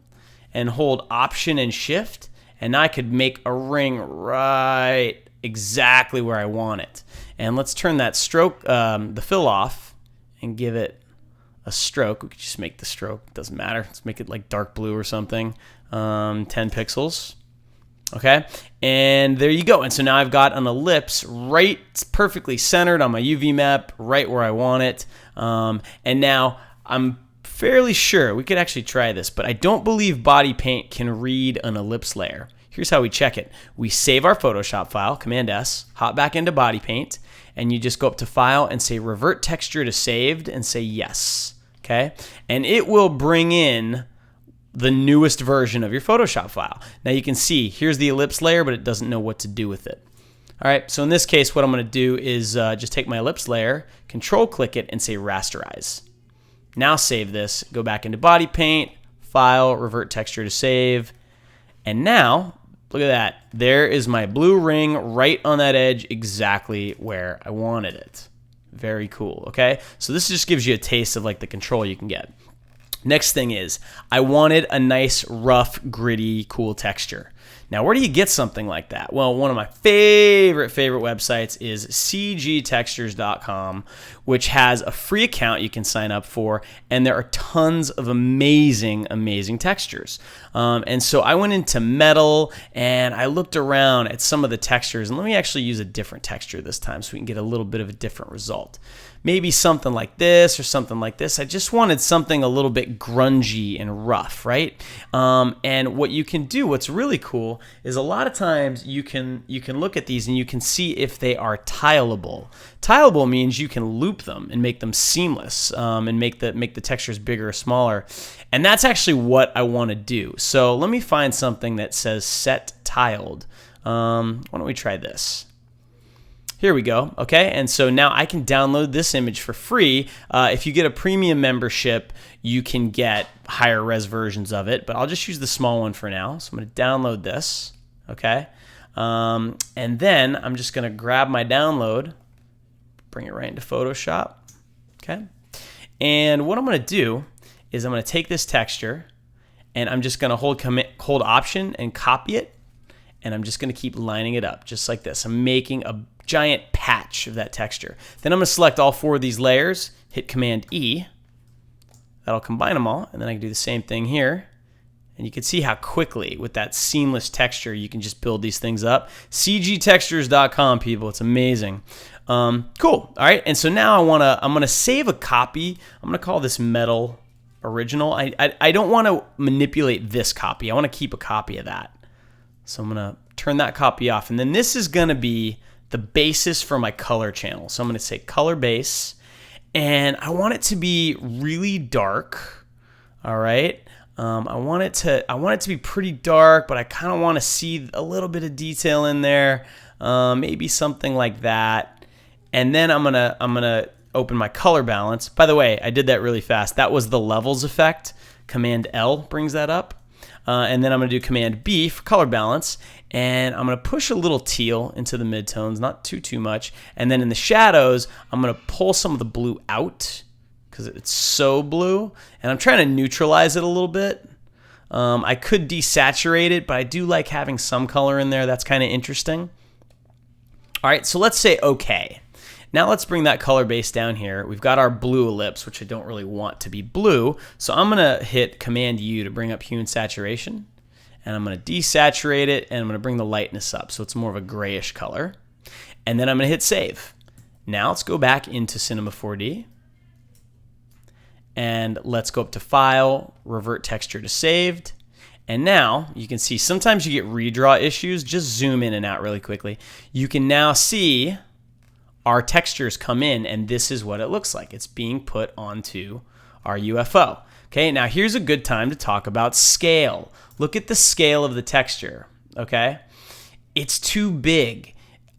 and hold Option and Shift, and now I could make a ring right exactly where I want it. And let's turn that stroke, the fill off, and give it a stroke. We could just make the stroke, it doesn't matter. Let's make it like dark blue or something. 10 pixels. Okay, and there you go. And so now I've got an ellipse right perfectly centered on my UV map, right where I want it. And now I'm fairly sure, we could actually try this, but I don't believe body paint can read an ellipse layer. Here's how we check it. We save our Photoshop file, Command S, hop back into body paint, and you just go up to File and say Revert Texture to Saved and say Yes. Okay, and it will bring in the newest version of your Photoshop file. Now you can see here's the ellipse layer, but it doesn't know what to do with it. All right, so in this case, what I'm going to do is just take my ellipse layer, control click it, and say Rasterize. Now save this, go back into body paint, File, Revert Texture to Save, and now look at that. There is my blue ring right on that edge, exactly where I wanted it. Very cool, okay? So this just gives you a taste of like the control you can get. Next thing is, I wanted a nice, rough, gritty, cool texture. Now, where do you get something like that? Well, one of my favorite websites is cgtextures.com, which has a free account you can sign up for, and there are tons of amazing textures. And so I went into metal and I looked around at some of the textures, and let me actually use a different texture this time so we can get a little bit of a different result. Maybe something like this or something like this. I just wanted something a little bit grungy and rough, right? And what you can do, what's really cool, is a lot of times you can look at these and you can see if they are tileable. Tileable means you can loop them and make them seamless, and make the textures bigger or smaller. And that's actually what I want to do. So let me find something that says set tiled. Why don't we try this? Here we go. Okay, and so now I can download this image for free. If you get a premium membership, you can get higher res versions of it, but I'll just use the small one for now. So I'm going to download this. Okay, and then I'm just going to grab my download, bring it right into Photoshop. Okay, and what I'm going to do is I'm going to take this texture, and I'm just going to hold Option and copy it, and I'm just going to keep lining it up just like this. I'm making a giant patch of that texture. Then I'm going to select all 4 of these layers, hit Command E. That'll combine them all, and then I can do the same thing here. And you can see how quickly, with that seamless texture, you can just build these things up. cgtextures.com, people. It's amazing. Cool. All right, and so now I'm gonna save a copy. I'm gonna call this Metal Original. I don't want to manipulate this copy. I want to keep a copy of that. So I'm gonna turn that copy off, and then this is gonna be the basis for my color channel. So I'm going to say color base, and I want it to be really dark. All right. I want it to be pretty dark, but I kind of want to see a little bit of detail in there. Maybe something like that. And then I'm gonna open my color balance. By the way, I did that really fast. That was the levels effect. Command L brings that up. And then I'm going to do Command B for color balance, and I'm going to push a little teal into the midtones, not too much. And then in the shadows, I'm going to pull some of the blue out because it's so blue, and I'm trying to neutralize it a little bit. I could desaturate it, but I do like having some color in there. That's kind of interesting. All right, so let's say OK. Now let's bring that color base down here. We've got our blue ellipse, which I don't really want to be blue. So I'm going to hit Command U to bring up hue and saturation. And I'm going to desaturate it, and I'm going to bring the lightness up so it's more of a grayish color. And then I'm going to hit Save. Now let's go back into Cinema 4D. And let's go up to File, Revert Texture to Saved. And now you can see sometimes you get redraw issues. Just zoom in and out really quickly. You can now see our textures come in, and this is what it looks like. It's being put onto our UFO. Okay, now here's a good time to talk about scale. Look at the scale of the texture, okay? It's too big.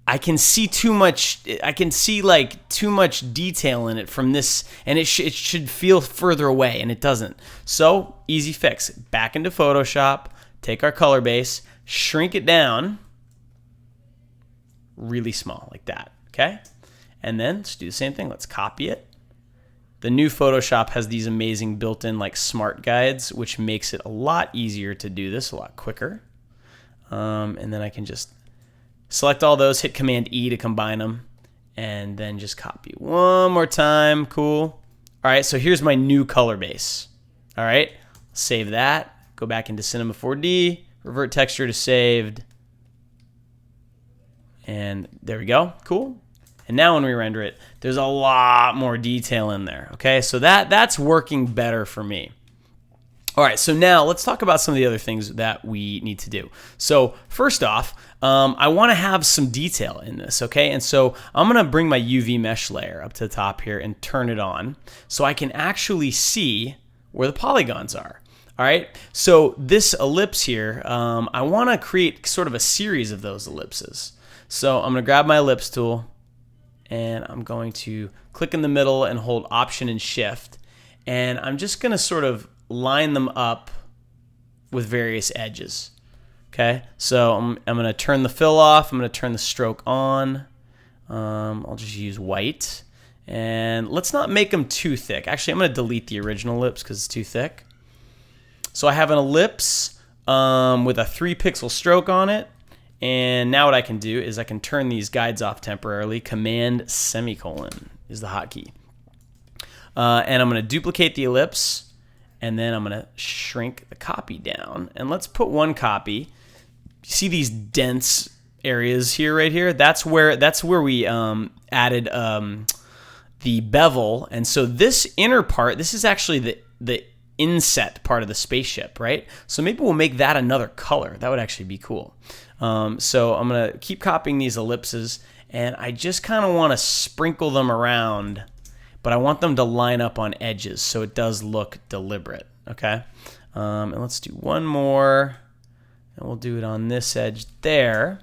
I can see too much, too much detail in it from this, and it should feel further away, and it doesn't. So, easy fix. Back into Photoshop, take our color base, shrink it down really small like that, okay? And then let's do the same thing. Let's copy it. The new Photoshop has these amazing built-in smart guides, which makes it a lot easier to do this, a lot quicker. And then I can just select all those, hit Command E to combine them, and then just copy one more time. Cool. All right, so here's my new color base. All right, save that. Go back into Cinema 4D, revert texture to saved. And there we go. Cool. And now when we render it, there's a lot more detail in there. Okay, so that's working better for me. All right, so now let's talk about some of the other things that we need to do. So first off, I want to have some detail in this, okay? And so I'm going to bring my UV mesh layer up to the top here and turn it on so I can actually see where the polygons are. All right, so this ellipse here, I want to create sort of a series of those ellipses. So I'm going to grab my ellipse tool, and I'm going to click in the middle and hold Option and Shift, and I'm just going to sort of line them up with various edges. Okay, so I'm going to turn the fill off. I'm going to turn the stroke on. I'll just use white, and let's not make them too thick. Actually, I'm going to delete the original ellipse because it's too thick. So I have an ellipse with a 3 pixel stroke on it. And now what I can do is I can turn these guides off temporarily. Command semicolon is the hotkey. And I'm going to duplicate the ellipse, and then I'm going to shrink the copy down. And let's put one copy. You see these dense areas here, right here? That's where we added the bevel. And so this inner part, this is actually the inset part of the spaceship, right? So maybe we'll make that another color. That would actually be cool. So I'm going to keep copying these ellipses, and I just kind of want to sprinkle them around, but I want them to line up on edges so it does look deliberate, okay? And let's do one more, and we'll do it on this edge there.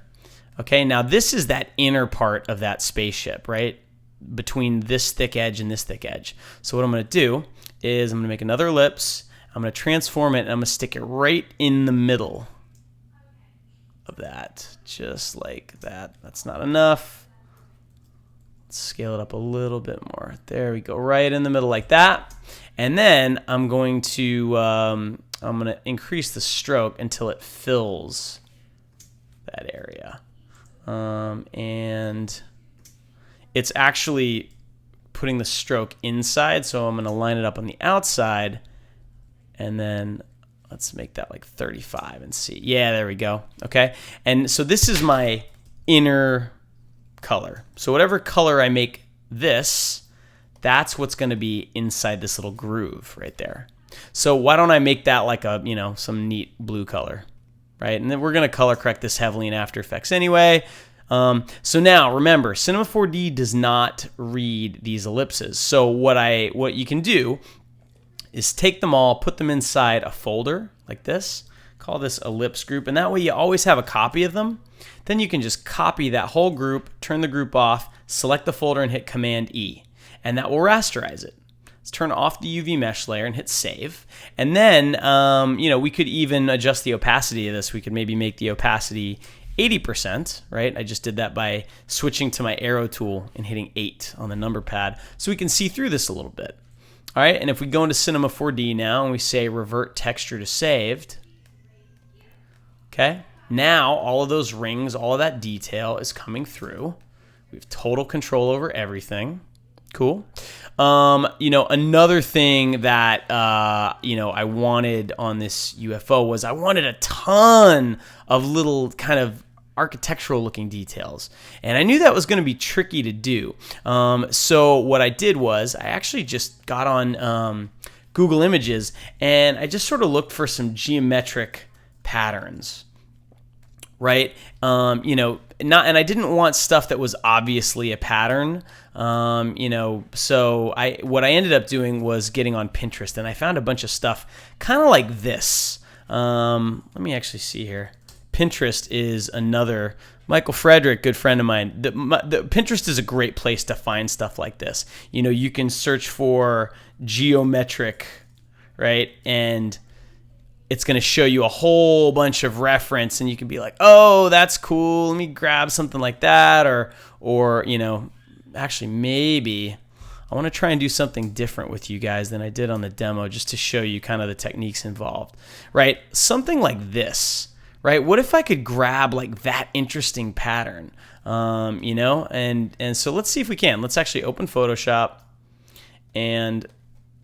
Okay, now this is that inner part of that spaceship, right? Between this thick edge and this thick edge. So what I'm going to do is I'm going to make another ellipse, I'm going to transform it, and I'm going to stick it right in the middle of that, just like that. That's not enough. Let's scale it up a little bit more. There we go, right in the middle like that. And then I'm going to increase the stroke until it fills that area. And it's actually putting the stroke inside, so I'm going to line it up on the outside, and then let's make that like 35 and see. Yeah, there we go. Okay. And so this is my inner color. So whatever color I make this, that's what's going to be inside this little groove right there. So why don't I make that like a, some neat blue color, right? And then we're going to color correct this heavily in After Effects anyway. So now remember, Cinema 4D does not read these ellipses. So what you can do is take them all, put them inside a folder like this, call this ellipse group, and that way you always have a copy of them. Then you can just copy that whole group, turn the group off, select the folder, and hit Command E, and that will rasterize it. Let's turn off the UV mesh layer and hit save. And then, we could even adjust the opacity of this. We could maybe make the opacity 80%, right? I just did that by switching to my arrow tool and hitting 8 on the number pad, so we can see through this a little bit. All right, and if we go into Cinema 4D now and we say revert texture to saved, okay, now all of those rings, all of that detail is coming through. We have total control over everything. Cool. Another thing that, I wanted on this UFO was I wanted a ton of little kind of architectural looking details, and I knew that was going to be tricky to do. So what I did was I actually just got on Google Images, and I just sort of looked for some geometric patterns, right? And I didn't want stuff that was obviously a pattern. So what I ended up doing was getting on Pinterest, and I found a bunch of stuff kind of like this. Let me actually see here. Pinterest is another, Michael Frederick, good friend of mine. The Pinterest is a great place to find stuff like this. You can search for geometric, right? And it's going to show you a whole bunch of reference, and you can be like, oh, that's cool. Let me grab something like that. Or actually maybe I want to try and do something different with you guys than I did on the demo, just to show you kind of the techniques involved, right? Something like this. Right? What if I could grab like that interesting pattern, and so let's see if we can. Let's actually open Photoshop and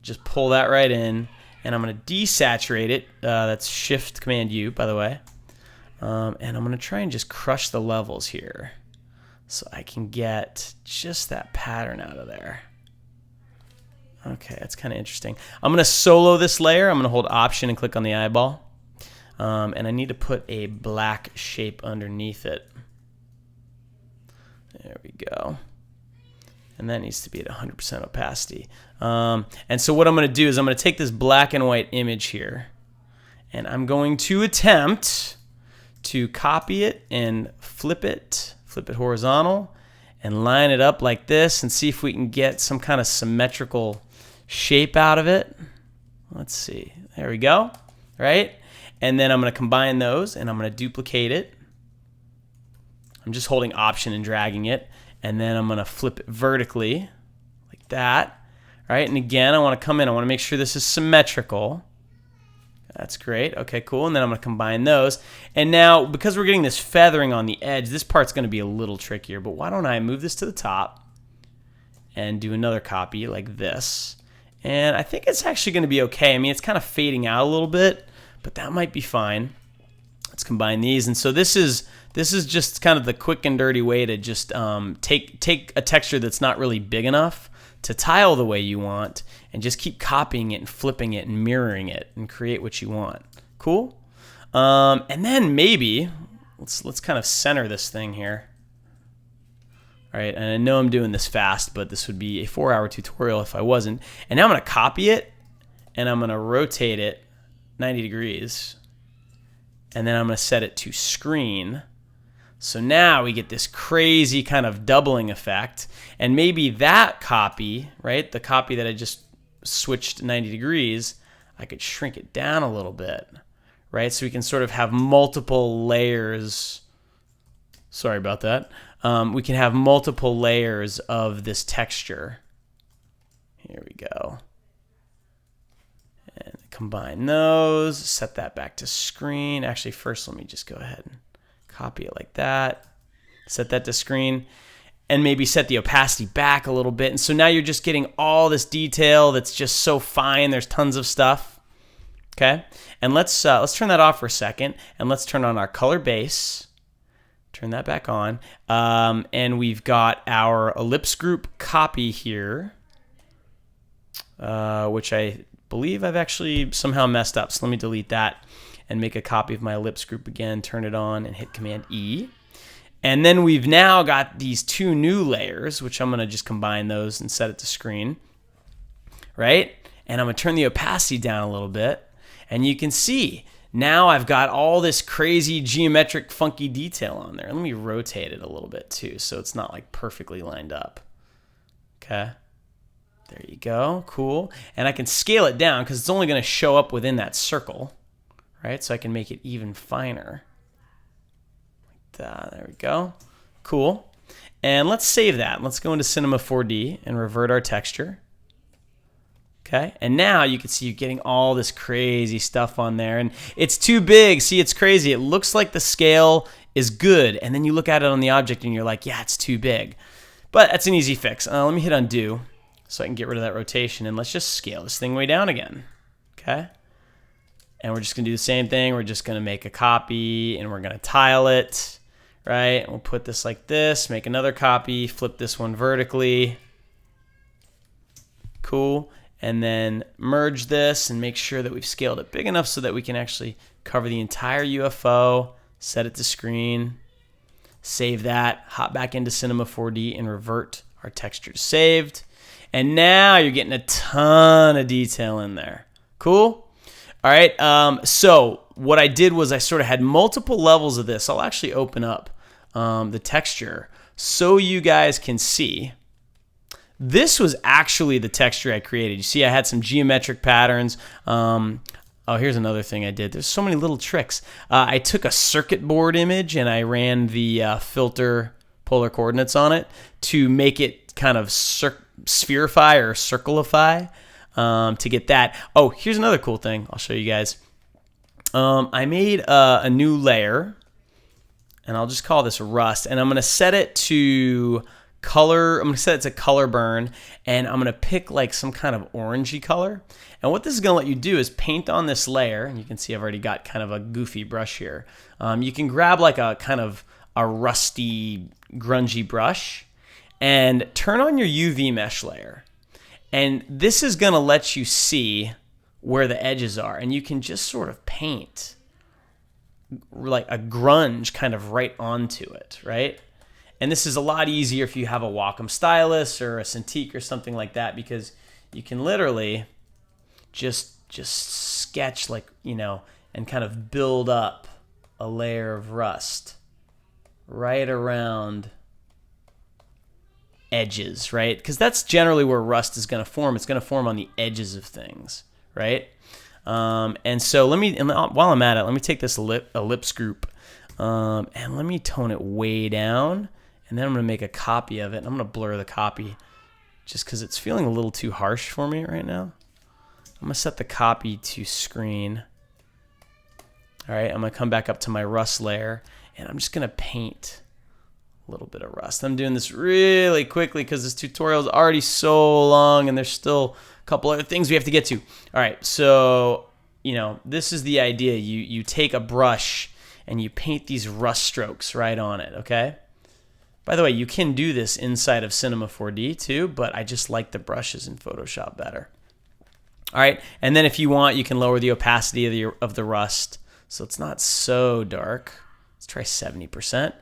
just pull that right in, and I'm going to desaturate it. That's Shift Command U, by the way, and I'm going to try and just crush the levels here so I can get just that pattern out of there. Okay, that's kind of interesting. I'm going to solo this layer. I'm going to hold Option and click on the eyeball. And I need to put a black shape underneath it. There we go. And that needs to be at 100% opacity. And so what I'm going to do is I'm going to take this black and white image here, and I'm going to attempt to copy it and flip it horizontal, and line it up like this, and see if we can get some kind of symmetrical shape out of it. Let's see. There we go. Right? And then I'm going to combine those, and I'm going to duplicate it. I'm just holding Option and dragging it, and then I'm going to flip it vertically like that. All right, and again, I want to come in. I want to make sure this is symmetrical. That's great. Okay, cool. And then I'm going to combine those. And now, because we're getting this feathering on the edge, this part's going to be a little trickier. But why don't I move this to the top and do another copy like this. And I think it's actually going to be okay. I mean, it's kind of fading out a little bit, but that might be fine. Let's combine these. And so this is just kind of the quick and dirty way to just take a texture that's not really big enough to tile the way you want, and just keep copying it and flipping it and mirroring it and create what you want. Cool? And then maybe let's kind of center this thing here. All right, and I know I'm doing this fast, but this would be a 4-hour tutorial if I wasn't. And now I'm going to copy it, and I'm going to rotate it 90 degrees, and then I'm going to set it to screen. So now we get this crazy kind of doubling effect, and maybe that copy, right, the copy that I just switched 90 degrees, I could shrink it down a little bit, right? So we can sort of have multiple layers. Sorry about that. We can have multiple layers of this texture. Here we go. And combine those, set that back to screen. Actually, first let me just go ahead and copy it like that, set that to screen, and maybe set the opacity back a little bit. And so now you're just getting all this detail that's just so fine. There's tons of stuff. Okay, and let's turn that off for a second, and let's turn on our color base. Turn that back on, and we've got our ellipse group copy here, which I believe I've actually somehow messed up. So let me delete that and make a copy of my ellipse group again, turn it on, and hit Command E. And then we've now got these two new layers, which I'm going to just combine those and set it to screen, right? And I'm going to turn the opacity down a little bit, and you can see now I've got all this crazy geometric funky detail on there. Let me rotate it a little bit too, so it's not like perfectly lined up. Okay, there you go, cool. And I can scale it down because it's only going to show up within that circle, right? So I can make it even finer. Like that, there we go, cool. And let's save that. Let's go into Cinema 4D and revert our texture. Okay, and now you can see you're getting all this crazy stuff on there, and it's too big. See, it's crazy. It looks like the scale is good, and then you look at it on the object and you're like, yeah, it's too big. But that's an easy fix. Let me hit undo so I can get rid of that rotation, and let's just scale this thing way down again. Okay, and we're just gonna do the same thing. We're just gonna make a copy, and we're gonna tile it, right? We'll put this like this, make another copy, flip this one vertically. Cool. And then merge this and make sure that we've scaled it big enough so that we can actually cover the entire UFO, set it to screen, save that, hop back into Cinema 4D and revert our texture to saved. And now you're getting a ton of detail in there. Cool? All right, so what I did was I sort of had multiple levels of this. I'll actually open up the texture so you guys can see. This was actually the texture I created. You see I had some geometric patterns. Oh, here's another thing I did. There's so many little tricks. I took a circuit board image and I ran the filter polar coordinates on it to make it kind of spherify or circleify to get that. Oh, here's another cool thing I'll show you guys. I made a new layer, and I'll just call this rust, and I'm going to set it to color. I'm going to set it to color burn, and I'm going to pick like some kind of orangey color. And what this is going to let you do is paint on this layer, and you can see I've already got kind of a goofy brush here. You can grab like a kind of a rusty, grungy brush and turn on your UV mesh layer. And this is going to let you see where the edges are, and you can just sort of paint like a grunge kind of right onto it, right? And this is a lot easier if you have a Wacom stylus or a Cintiq or something like that, because you can literally just sketch, like, you know, and kind of build up a layer of rust right around edges, right? Because that's generally where rust is going to form. It's going to form on the edges of things, right? And so while I'm at it, let me take this ellipse group and let me tone it way down. And then I'm going to make a copy of it. And I'm going to blur the copy just because it's feeling a little too harsh for me right now. I'm going to set the copy to screen. All right, I'm gonna come back up to my rust layer, and I'm just gonna paint a little bit of rust. I'm doing this really quickly because this tutorial is already so long, and there's still a couple other things we have to get to. All right, so this is the idea. You take a brush and you paint these rust strokes right on it. Okay. By the way, you can do this inside of Cinema 4D too, but I just like the brushes in Photoshop better. All right, and then if you want, you can lower the opacity of the rust so it's not so dark. Let's try 70%.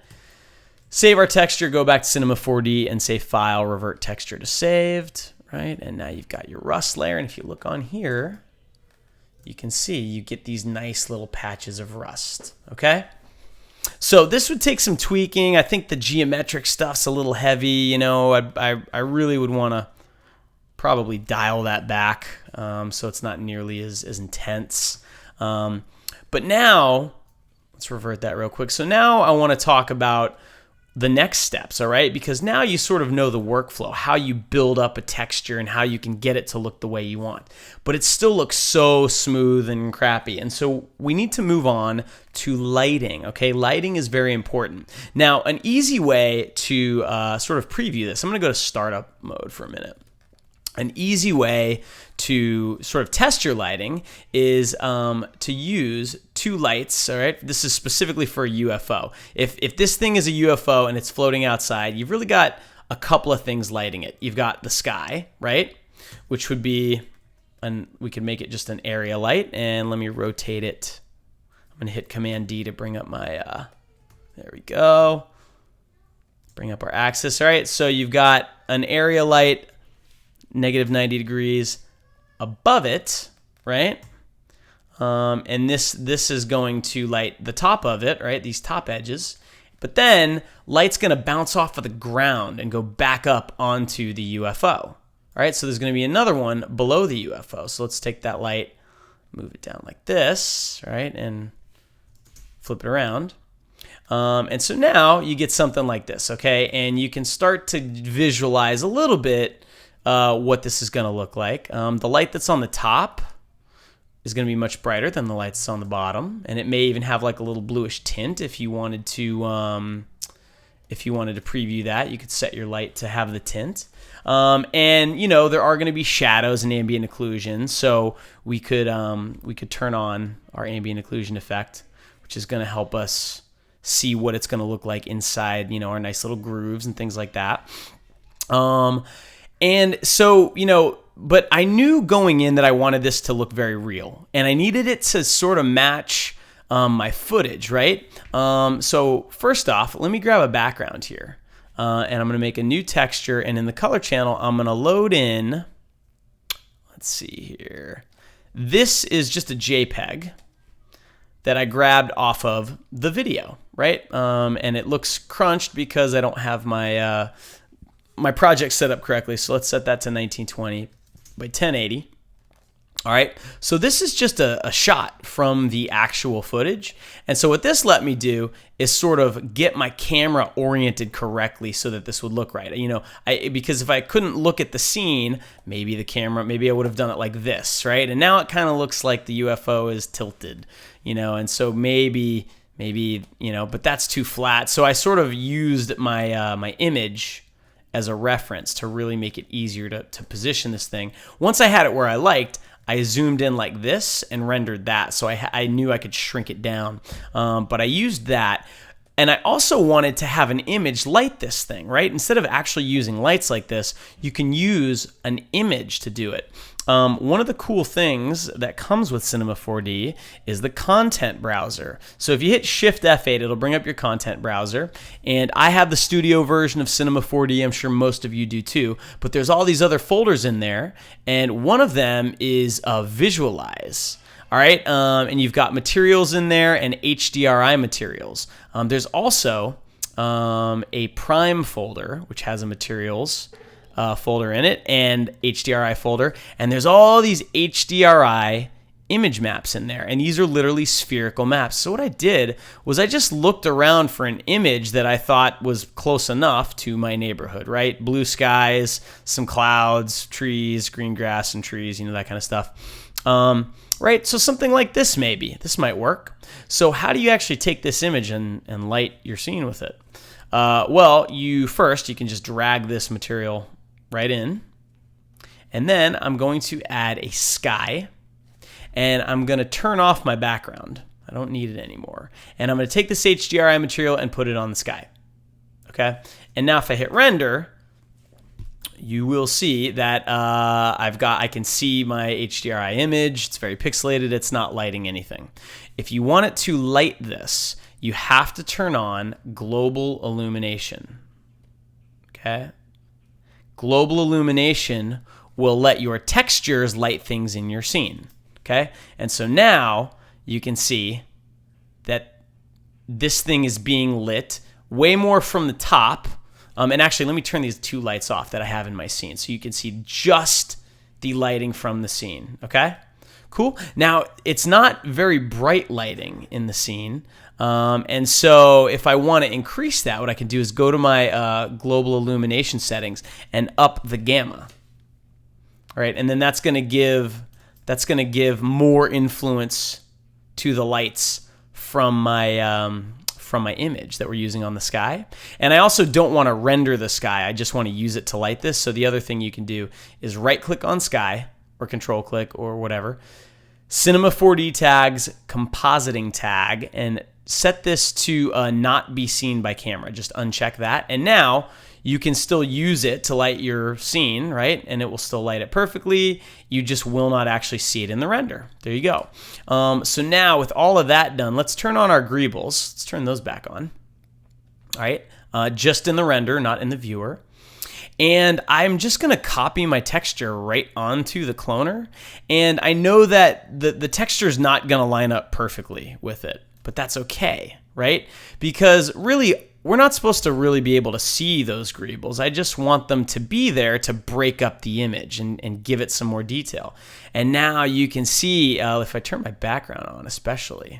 Save our texture, go back to Cinema 4D and say File, Revert Texture to Saved, right? And now you've got your rust layer, and if you look on here, you can see you get these nice little patches of rust, okay? So this would take some tweaking. I think the geometric stuff's a little heavy, I really would want to probably dial that back so it's not nearly as intense. But now, let's revert that real quick. So now I want to talk about the next steps, all right? Because now you sort of know the workflow, how you build up a texture and how you can get it to look the way you want. But it still looks so smooth and crappy. And so we need to move on to lighting, okay? Lighting is very important. Now, an easy way to sort of preview this, I'm going to go to startup mode for a minute. An easy way to sort of test your lighting is to use two lights, all right? This is specifically for a UFO. If this thing is a UFO and it's floating outside, you've really got a couple of things lighting it. You've got the sky, right? Which would be, we could make it just an area light, and let me rotate it. I'm gonna hit Command D to bring up my, there we go. Bring up our axis, all right? So you've got an area light, negative 90 degrees above it, right? And this is going to light the top of it, right? These top edges. But then light's going to bounce off of the ground and go back up onto the UFO. All right, so there's going to be another one below the UFO. So let's take that light, move it down like this, right? And flip it around. And so now you get something like this, okay? And you can start to visualize a little bit what this is going to look like. The light that's on the top is going to be much brighter than the light that's on the bottom, and it may even have like a little bluish tint if you wanted to preview that. You could set your light to have the tint. And there are going to be shadows and ambient occlusion, so we could turn on our ambient occlusion effect, which is going to help us see what it's going to look like inside, our nice little grooves and things like that. And so, but I knew going in that I wanted this to look very real, and I needed it to sort of match my footage, right? So first off, let me grab a background here, and I'm going to make a new texture, and in the color channel, I'm going to load in, let's see here. This is just a JPEG that I grabbed off of the video, right? And it looks crunched because I don't have my my project set up correctly. So let's set that to 1920 by 1080. All right, so this is just a shot from the actual footage. And so what this let me do is sort of get my camera oriented correctly so that this would look right. Because if I couldn't look at the scene, maybe I would have done it like this, right? And now it kind of looks like the UFO is tilted, and so maybe, but that's too flat. So I sort of used my, my image as a reference to really make it easier to position this thing. Once I had it where I liked, I zoomed in like this and rendered that, so I knew I could shrink it down. But I used that, and I also wanted to have an image light this thing, right? Instead of actually using lights like this, you can use an image to do it. One of the cool things that comes with Cinema 4D is the content browser. So if you hit Shift F8, it'll bring up your content browser. And I have the studio version of Cinema 4D. I'm sure most of you do too. But there's all these other folders in there. And one of them is Visualize. All right. And you've got materials in there and HDRI materials. There's also a Prime folder, which has a materials folder in it, and HDRI folder, and there's all these HDRI image maps in there, and these are literally spherical maps. So what I did was I just looked around for an image that I thought was close enough to my neighborhood, right? Blue skies, some clouds, trees, green grass and trees, that kind of stuff. Right? So something like this maybe. This might work. So how do you actually take this image and light your scene with it? Well, you can just drag this material right in. And then I'm going to add a sky. And I'm going to turn off my background. I don't need it anymore. And I'm going to take this HDRI material and put it on the sky. Okay? And now if I hit render, you will see that I can see my HDRI image. It's very pixelated. It's not lighting anything. If you want it to light this, you have to turn on global illumination. Okay? Global illumination will let your textures light things in your scene. Okay? And so now you can see that this thing is being lit way more from the top. And actually, let me turn these two lights off that I have in my scene so you can see just the lighting from the scene, okay? Cool. Now, it's not very bright lighting in the scene. And so if I want to increase that, what I can do is go to my global illumination settings and up the gamma. All right, and then that's going to give more influence to the lights from my image that we're using on the sky. And I also don't want to render the sky. I just want to use it to light this. So the other thing you can do is right click on sky or control click or whatever, Cinema 4D tags, compositing tag, and set this to not be seen by camera. Just uncheck that. And now you can still use it to light your scene, right? And it will still light it perfectly. You just will not actually see it in the render. There you go. So now with all of that done, let's turn on our greebles. Let's turn those back on. All right, just in the render, not in the viewer. And I'm just going to copy my texture right onto the cloner. And I know that the texture is not going to line up perfectly with it, but that's okay, right? Because really, we're not supposed to really be able to see those greebles. I just want them to be there to break up the image and give it some more detail. And now you can see, if I turn my background on especially,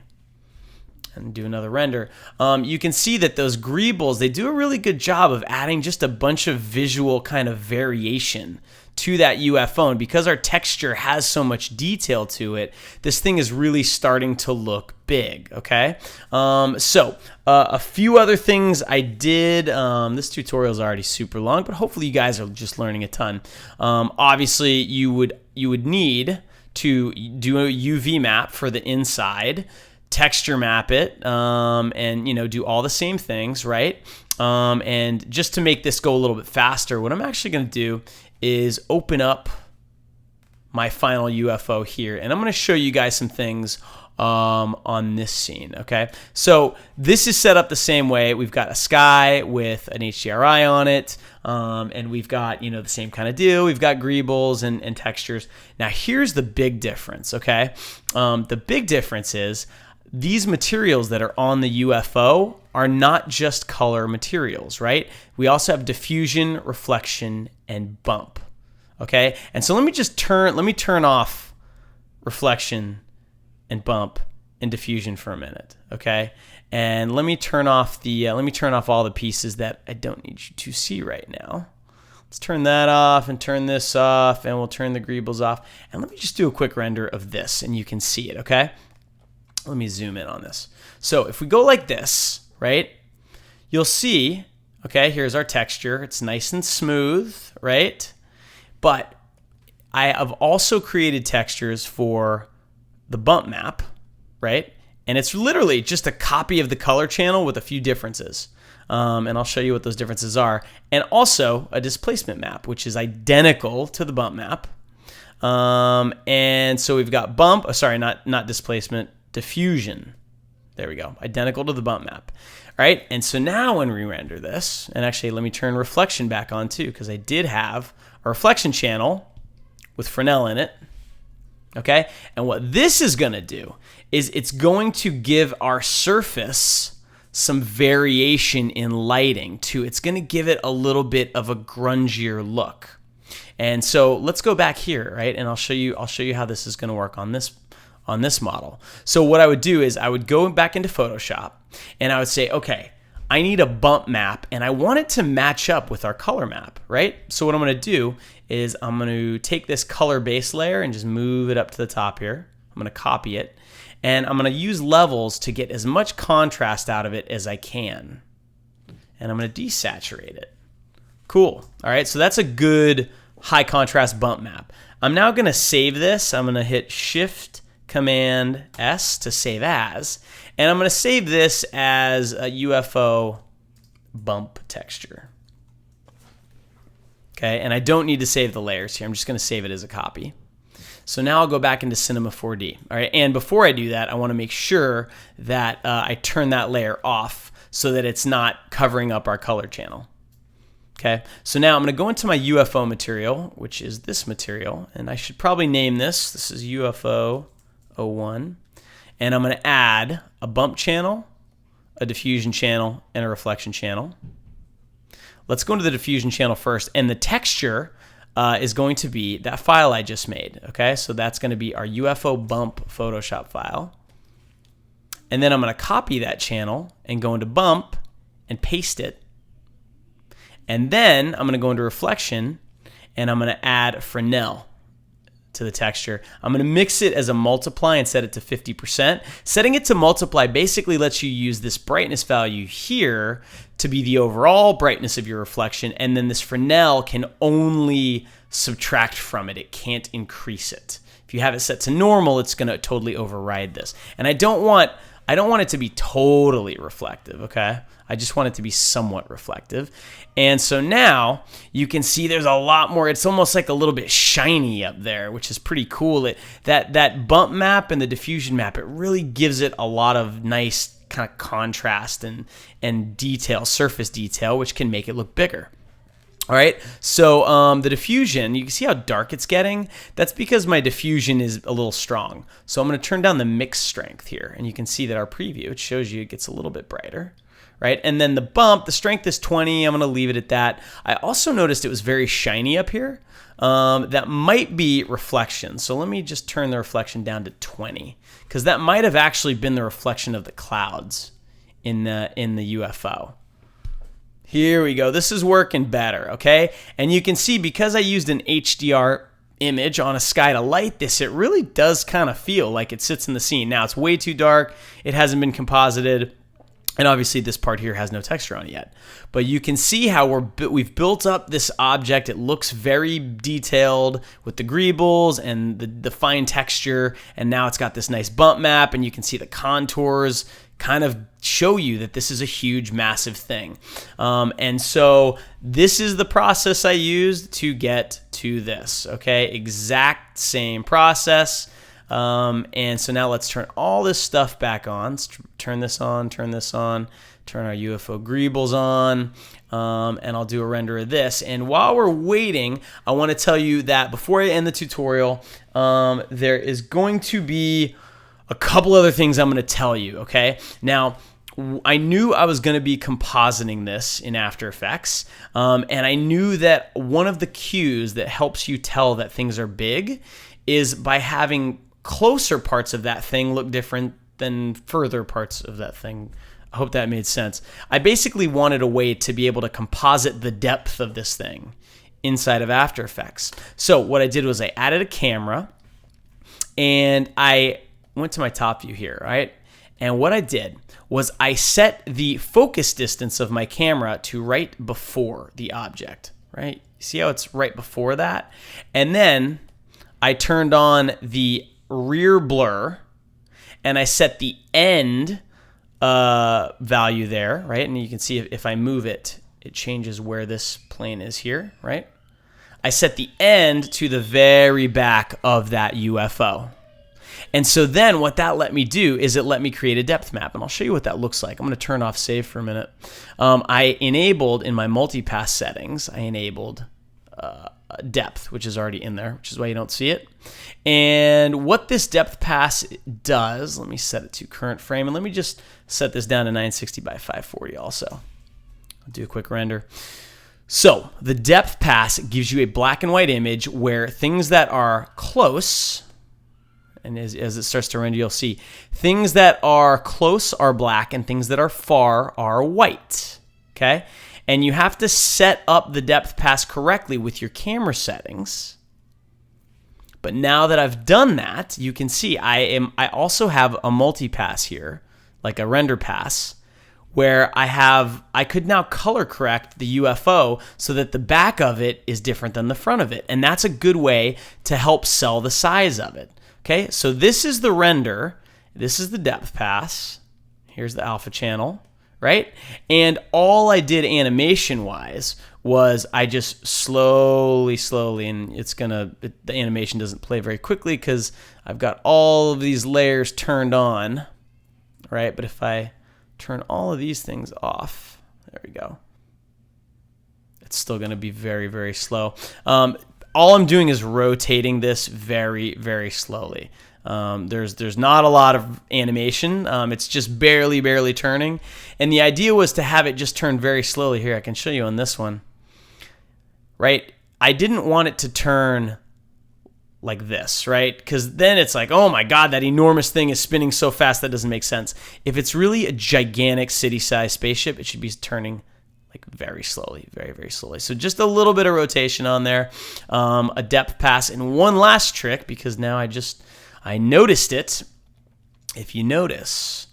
and do another render, you can see that those greebles, they do a really good job of adding just a bunch of visual kind of variation to that UFO. And because our texture has so much detail to it, this thing is really starting to look big, okay? So a few other things I did. This tutorial is already super long, but hopefully you guys are just learning a ton. Obviously, you would need to do a UV map for the inside, texture map it, and do all the same things, right? And just to make this go a little bit faster, what I'm actually going to do is open up my final UFO here, and I'm going to show you guys some things on this scene, okay? So this is set up the same way. We've got a sky with an HDRI on it, and we've got, the same kind of deal. We've got greebles and textures. Now, here's the big difference, okay? The big difference is these materials that are on the UFO are not just color materials, right? We also have diffusion, reflection, and bump, okay? And so let me turn off reflection and bump and diffusion for a minute, okay? And let me turn off all the pieces that I don't need you to see right now. Let's turn that off and turn this off, and we'll turn the greebles off. And let me just do a quick render of this, and you can see it, okay? Let me zoom in on this. So if we go like this, right, you'll see, okay, here's our texture. It's nice and smooth, right? But I have also created textures for the bump map, right? And it's literally just a copy of the color channel with a few differences. And I'll show you what those differences are. And also a displacement map, which is identical to the bump map. And so we've got bump, not displacement, diffusion. There we go. Identical to the bump map. All right. And so now when we render this, and actually let me turn reflection back on too, because I did have a reflection channel with Fresnel in it. Okay. And what this is going to do is it's going to give our surface some variation in lighting too. It's going to give it a little bit of a grungier look. And so let's go back here, right? And I'll show you how this is going to work on this model. So what I would do is I would go back into Photoshop and I would say, okay, I need a bump map and I want it to match up with our color map, right? So what I'm going to do is I'm going to take this color base layer and just move it up to the top here. I'm going to copy it, and I'm going to use levels to get as much contrast out of it as I can. And I'm going to desaturate it. Cool. All right, so that's a good high contrast bump map. I'm now going to save this. I'm going to hit Shift Command S to save as, and I'm going to save this as a UFO bump texture. Okay, and I don't need to save the layers here. I'm just going to save it as a copy. So now I'll go back into Cinema 4D. All right, and before I do that, I want to make sure that I turn that layer off so that it's not covering up our color channel. Okay, so now I'm going to go into my UFO material, which is this material, and I should probably name this. This is UFO 01, and I'm going to add a bump channel, a diffusion channel, and a reflection channel. Let's go into the diffusion channel first, and the texture is going to be that file I just made. Okay, so that's going to be our UFO bump Photoshop file. And then I'm going to copy that channel and go into bump and paste it. And then I'm going to go into reflection and I'm going to add Fresnel to the texture. I'm going to mix it as a multiply and set it to 50%. Setting it to multiply basically lets you use this brightness value here to be the overall brightness of your reflection, and then this Fresnel can only subtract from it. It can't increase it. If you have it set to normal, it's going to totally override this. And I don't want it to be totally reflective, okay? I just want it to be somewhat reflective. And so now you can see there's a lot more. It's almost like a little bit shiny up there, which is pretty cool. That bump map and the diffusion map, it really gives it a lot of nice kind of contrast and detail, surface detail, which can make it look bigger. All right, so the diffusion, you can see how dark it's getting. That's because my diffusion is a little strong. So I'm going to turn down the mix strength here, and you can see that our preview, it shows you it gets a little bit brighter, right? And then the bump, the strength is 20. I'm going to leave it at that. I also noticed it was very shiny up here. That might be reflection. So let me just turn the reflection down to 20, because that might have actually been the reflection of the clouds in the UFO. Here we go. This is working better, okay? And you can see because I used an HDR image on a sky to light this, it really does kind of feel like it sits in the scene. Now, it's way too dark. It hasn't been composited. And obviously this part here has no texture on it yet. But you can see how we've built up this object. It looks very detailed with the greebles and the fine texture. And now it's got this nice bump map, and you can see the contours kind of show you that this is a huge, massive thing. And so this is the process I used to get to this, okay? Exact same process. And so now let's turn all this stuff back on. Let's turn this on, turn our UFO greebles on, and I'll do a render of this. And while we're waiting, I want to tell you that before I end the tutorial, there is going to be a couple other things I'm going to tell you, okay? Now, I knew I was going to be compositing this in After Effects, and I knew that one of the cues that helps you tell that things are big is by having closer parts of that thing look different than further parts of that thing. I hope that made sense. I basically wanted a way to be able to composite the depth of this thing inside of After Effects. So what I did was I added a camera, and I went to my top view here, right? And what I did was I set the focus distance of my camera to right before the object, right? See how it's right before that? And then I turned on the rear blur, and I set the end value there, right? And you can see if I move it, it changes where this plane is here, right? I set the end to the very back of that UFO. And so then what that let me do is it let me create a depth map, and I'll show you what that looks like. I'm going to turn off save for a minute. I enabled in my multipass settings, I enabled depth, which is already in there, which is why you don't see it. And what this depth pass does, let me set it to current frame, and let me just set this down to 960 by 540 also. I'll do a quick render. So the depth pass gives you a black and white image where things that are close, and as it starts to render, you'll see things that are close are black and things that are far are white, okay? And you have to set up the depth pass correctly with your camera settings. But now that I've done that, you can see I also have a multi-pass here, like a render pass, where I could now color correct the UFO so that the back of it is different than the front of it. And that's a good way to help sell the size of it. Okay, so this is the render. This is the depth pass. Here's the alpha channel, right? And all I did animation-wise was I just slowly, and the animation doesn't play very quickly because I've got all of these layers turned on, right? But if I turn all of these things off, there we go. It's still going to be very, very slow. All I'm doing is rotating this very, very slowly. There's not a lot of animation. It's just barely turning. And the idea was to have it just turn very slowly. Here, I can show you on this one. Right? I didn't want it to turn like this, right? Because then it's like, oh my God, that enormous thing is spinning so fast that doesn't make sense. If it's really a gigantic city-sized spaceship, it should be turning like very slowly, very, very slowly. So just a little bit of rotation on there, a depth pass, and one last trick, because now I noticed it. If you notice,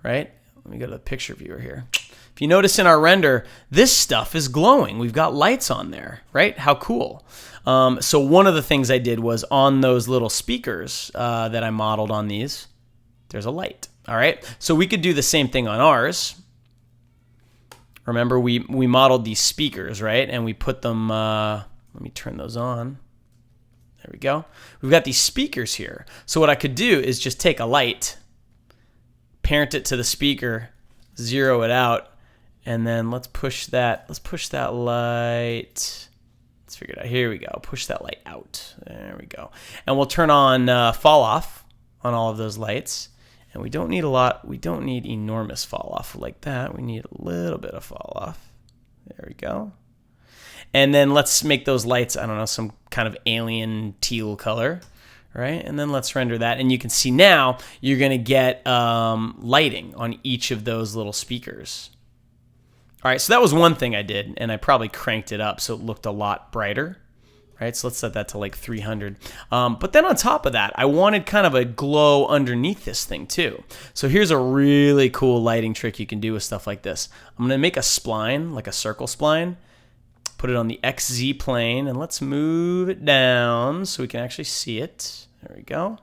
right? Let me go to the picture viewer here. If you notice in our render, this stuff is glowing. We've got lights on there, right? How cool. So one of the things I did was on those little speakers that I modeled on these, there's a light, all right? So we could do the same thing on ours. Remember, we modeled these speakers, right? And we put them, let me turn those on. There we go. We've got these speakers here. So what I could do is just take a light, parent it to the speaker, zero it out, and then let's push that light. Let's figure it out. Here we go. Push that light out. There we go. And we'll turn on fall off on all of those lights. And we don't need a lot. We don't need enormous fall off like that. We need a little bit of fall off. There we go. And then let's make those lights, I don't know, some kind of alien teal color, right? And then let's render that. And you can see now you're going to get lighting on each of those little speakers. All right, so that was one thing I did, and I probably cranked it up so it looked a lot brighter, right? So let's set that to like 300. But then on top of that, I wanted kind of a glow underneath this thing too. So here's a really cool lighting trick you can do with stuff like this. I'm going to make a spline, like a circle spline, put it on the XZ plane, and let's move it down so we can actually see it. There we go.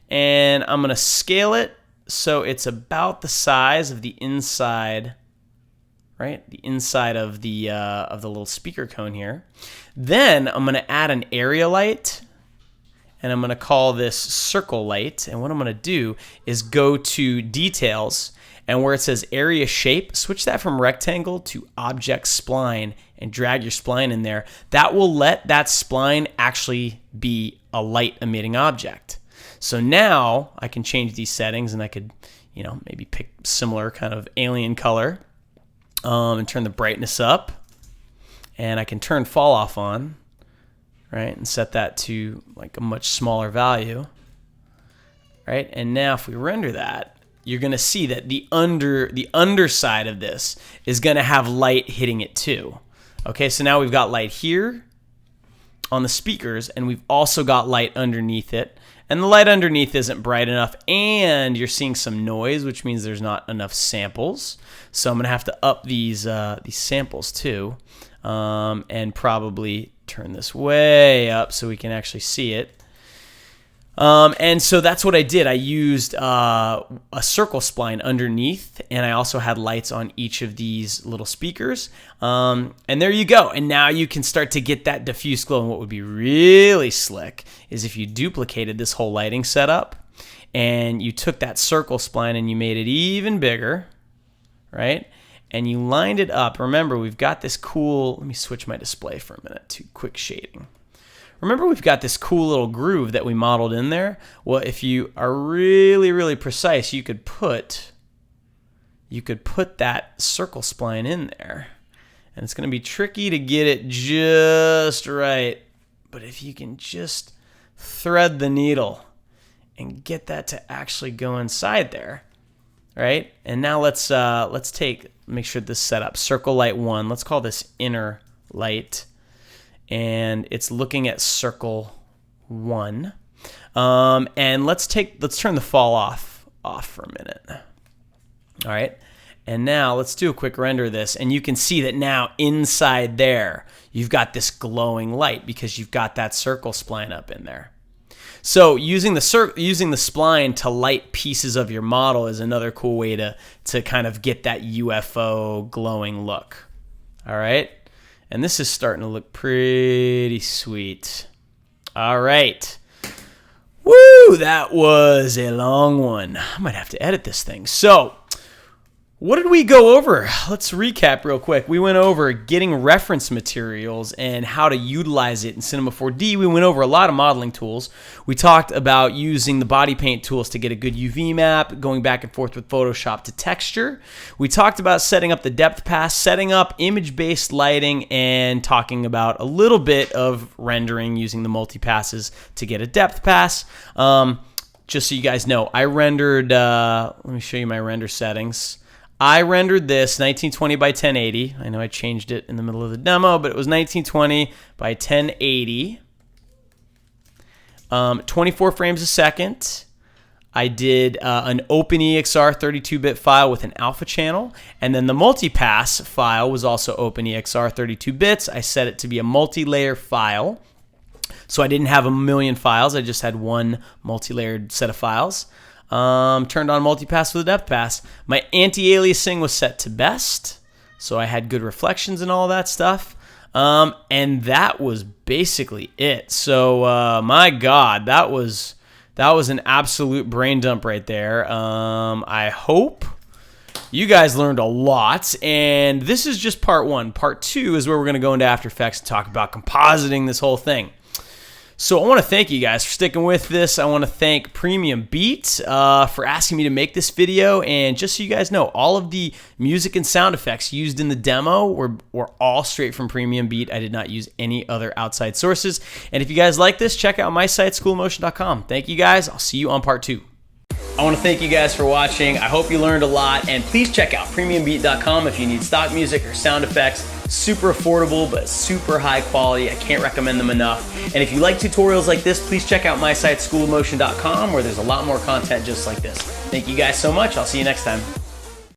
And I'm going to scale it so it's about the size of the inside, right? The inside of the little speaker cone here. Then I'm going to add an area light, and I'm going to call this circle light. And what I'm going to do is go to details, and where it says area shape, switch that from rectangle to object spline and drag your spline in there. That will let that spline actually be a light emitting object. So now I can change these settings, and I could, maybe pick similar kind of alien color. And turn the brightness up, and I can turn fall off on, right, and set that to like a much smaller value, right? And now if we render that, you're going to see that the underside of this is going to have light hitting it too. Okay, so now we've got light here on the speakers, and we've also got light underneath it. And the light underneath isn't bright enough, and you're seeing some noise, which means there's not enough samples. So I'm going to have to up these samples too, and probably turn this way up so we can actually see it. And so that's what I did. I used a circle spline underneath, and I also had lights on each of these little speakers. And there you go. And now you can start to get that diffuse glow. And what would be really slick is if you duplicated this whole lighting setup, and you took that circle spline and you made it even bigger, right? And you lined it up. Remember, we've got this cool, let me switch my display for a minute to quick shading. Remember, we've got this cool little groove that we modeled in there. Well, if you are really, really precise, you could put that circle spline in there. And it's going to be tricky to get it just right. But if you can just thread the needle and get that to actually go inside there, right? And now let's make sure this is set up. Circle light 1. Let's call this inner light, and it's looking at circle 1. And let's turn the fall off for a minute. All right. And now let's do a quick render of this, and you can see that now inside there you've got this glowing light because you've got that circle spline up in there. So using the spline to light pieces of your model is another cool way to kind of get that UFO glowing look. All right. And this is starting to look pretty sweet. All right. Woo, that was a long one. I might have to edit this thing. So, what did we go over? Let's recap real quick. We went over getting reference materials and how to utilize it in Cinema 4D. We went over a lot of modeling tools. We talked about using the body paint tools to get a good UV map, going back and forth with Photoshop to texture. We talked about setting up the depth pass, setting up image-based lighting, and talking about a little bit of rendering using the multi-passes to get a depth pass. Just so you guys know, I rendered, let me show you my render settings. I rendered this 1920 by 1080. I know I changed it in the middle of the demo, but it was 1920 by 1080. 24 frames a second. I did an OpenEXR 32-bit file with an alpha channel, and then the multipass file was also OpenEXR 32 bits. I set it to be a multi-layer file, so I didn't have a million files. I just had one multi-layered set of files. Turned on multipass with a depth pass. My anti-aliasing was set to best, so I had good reflections and all that stuff. And that was basically it. So my God, that was an absolute brain dump right there. I hope you guys learned a lot, and this is just part 1. Part 2 is where we're going to go into After Effects and talk about compositing this whole thing. So I want to thank you guys for sticking with this. I want to thank Premium Beat for asking me to make this video. And just so you guys know, all of the music and sound effects used in the demo were all straight from Premium Beat. I did not use any other outside sources. And if you guys like this, check out my site, schoolmotion.com. Thank you guys. I'll see you on part 2. I want to thank you guys for watching. I hope you learned a lot, and please check out premiumbeat.com if you need stock music or sound effects. Super affordable, but super high quality. I can't recommend them enough. And if you like tutorials like this, please check out my site, schoolofmotion.com, where there's a lot more content just like this. Thank you guys so much. I'll see you next time.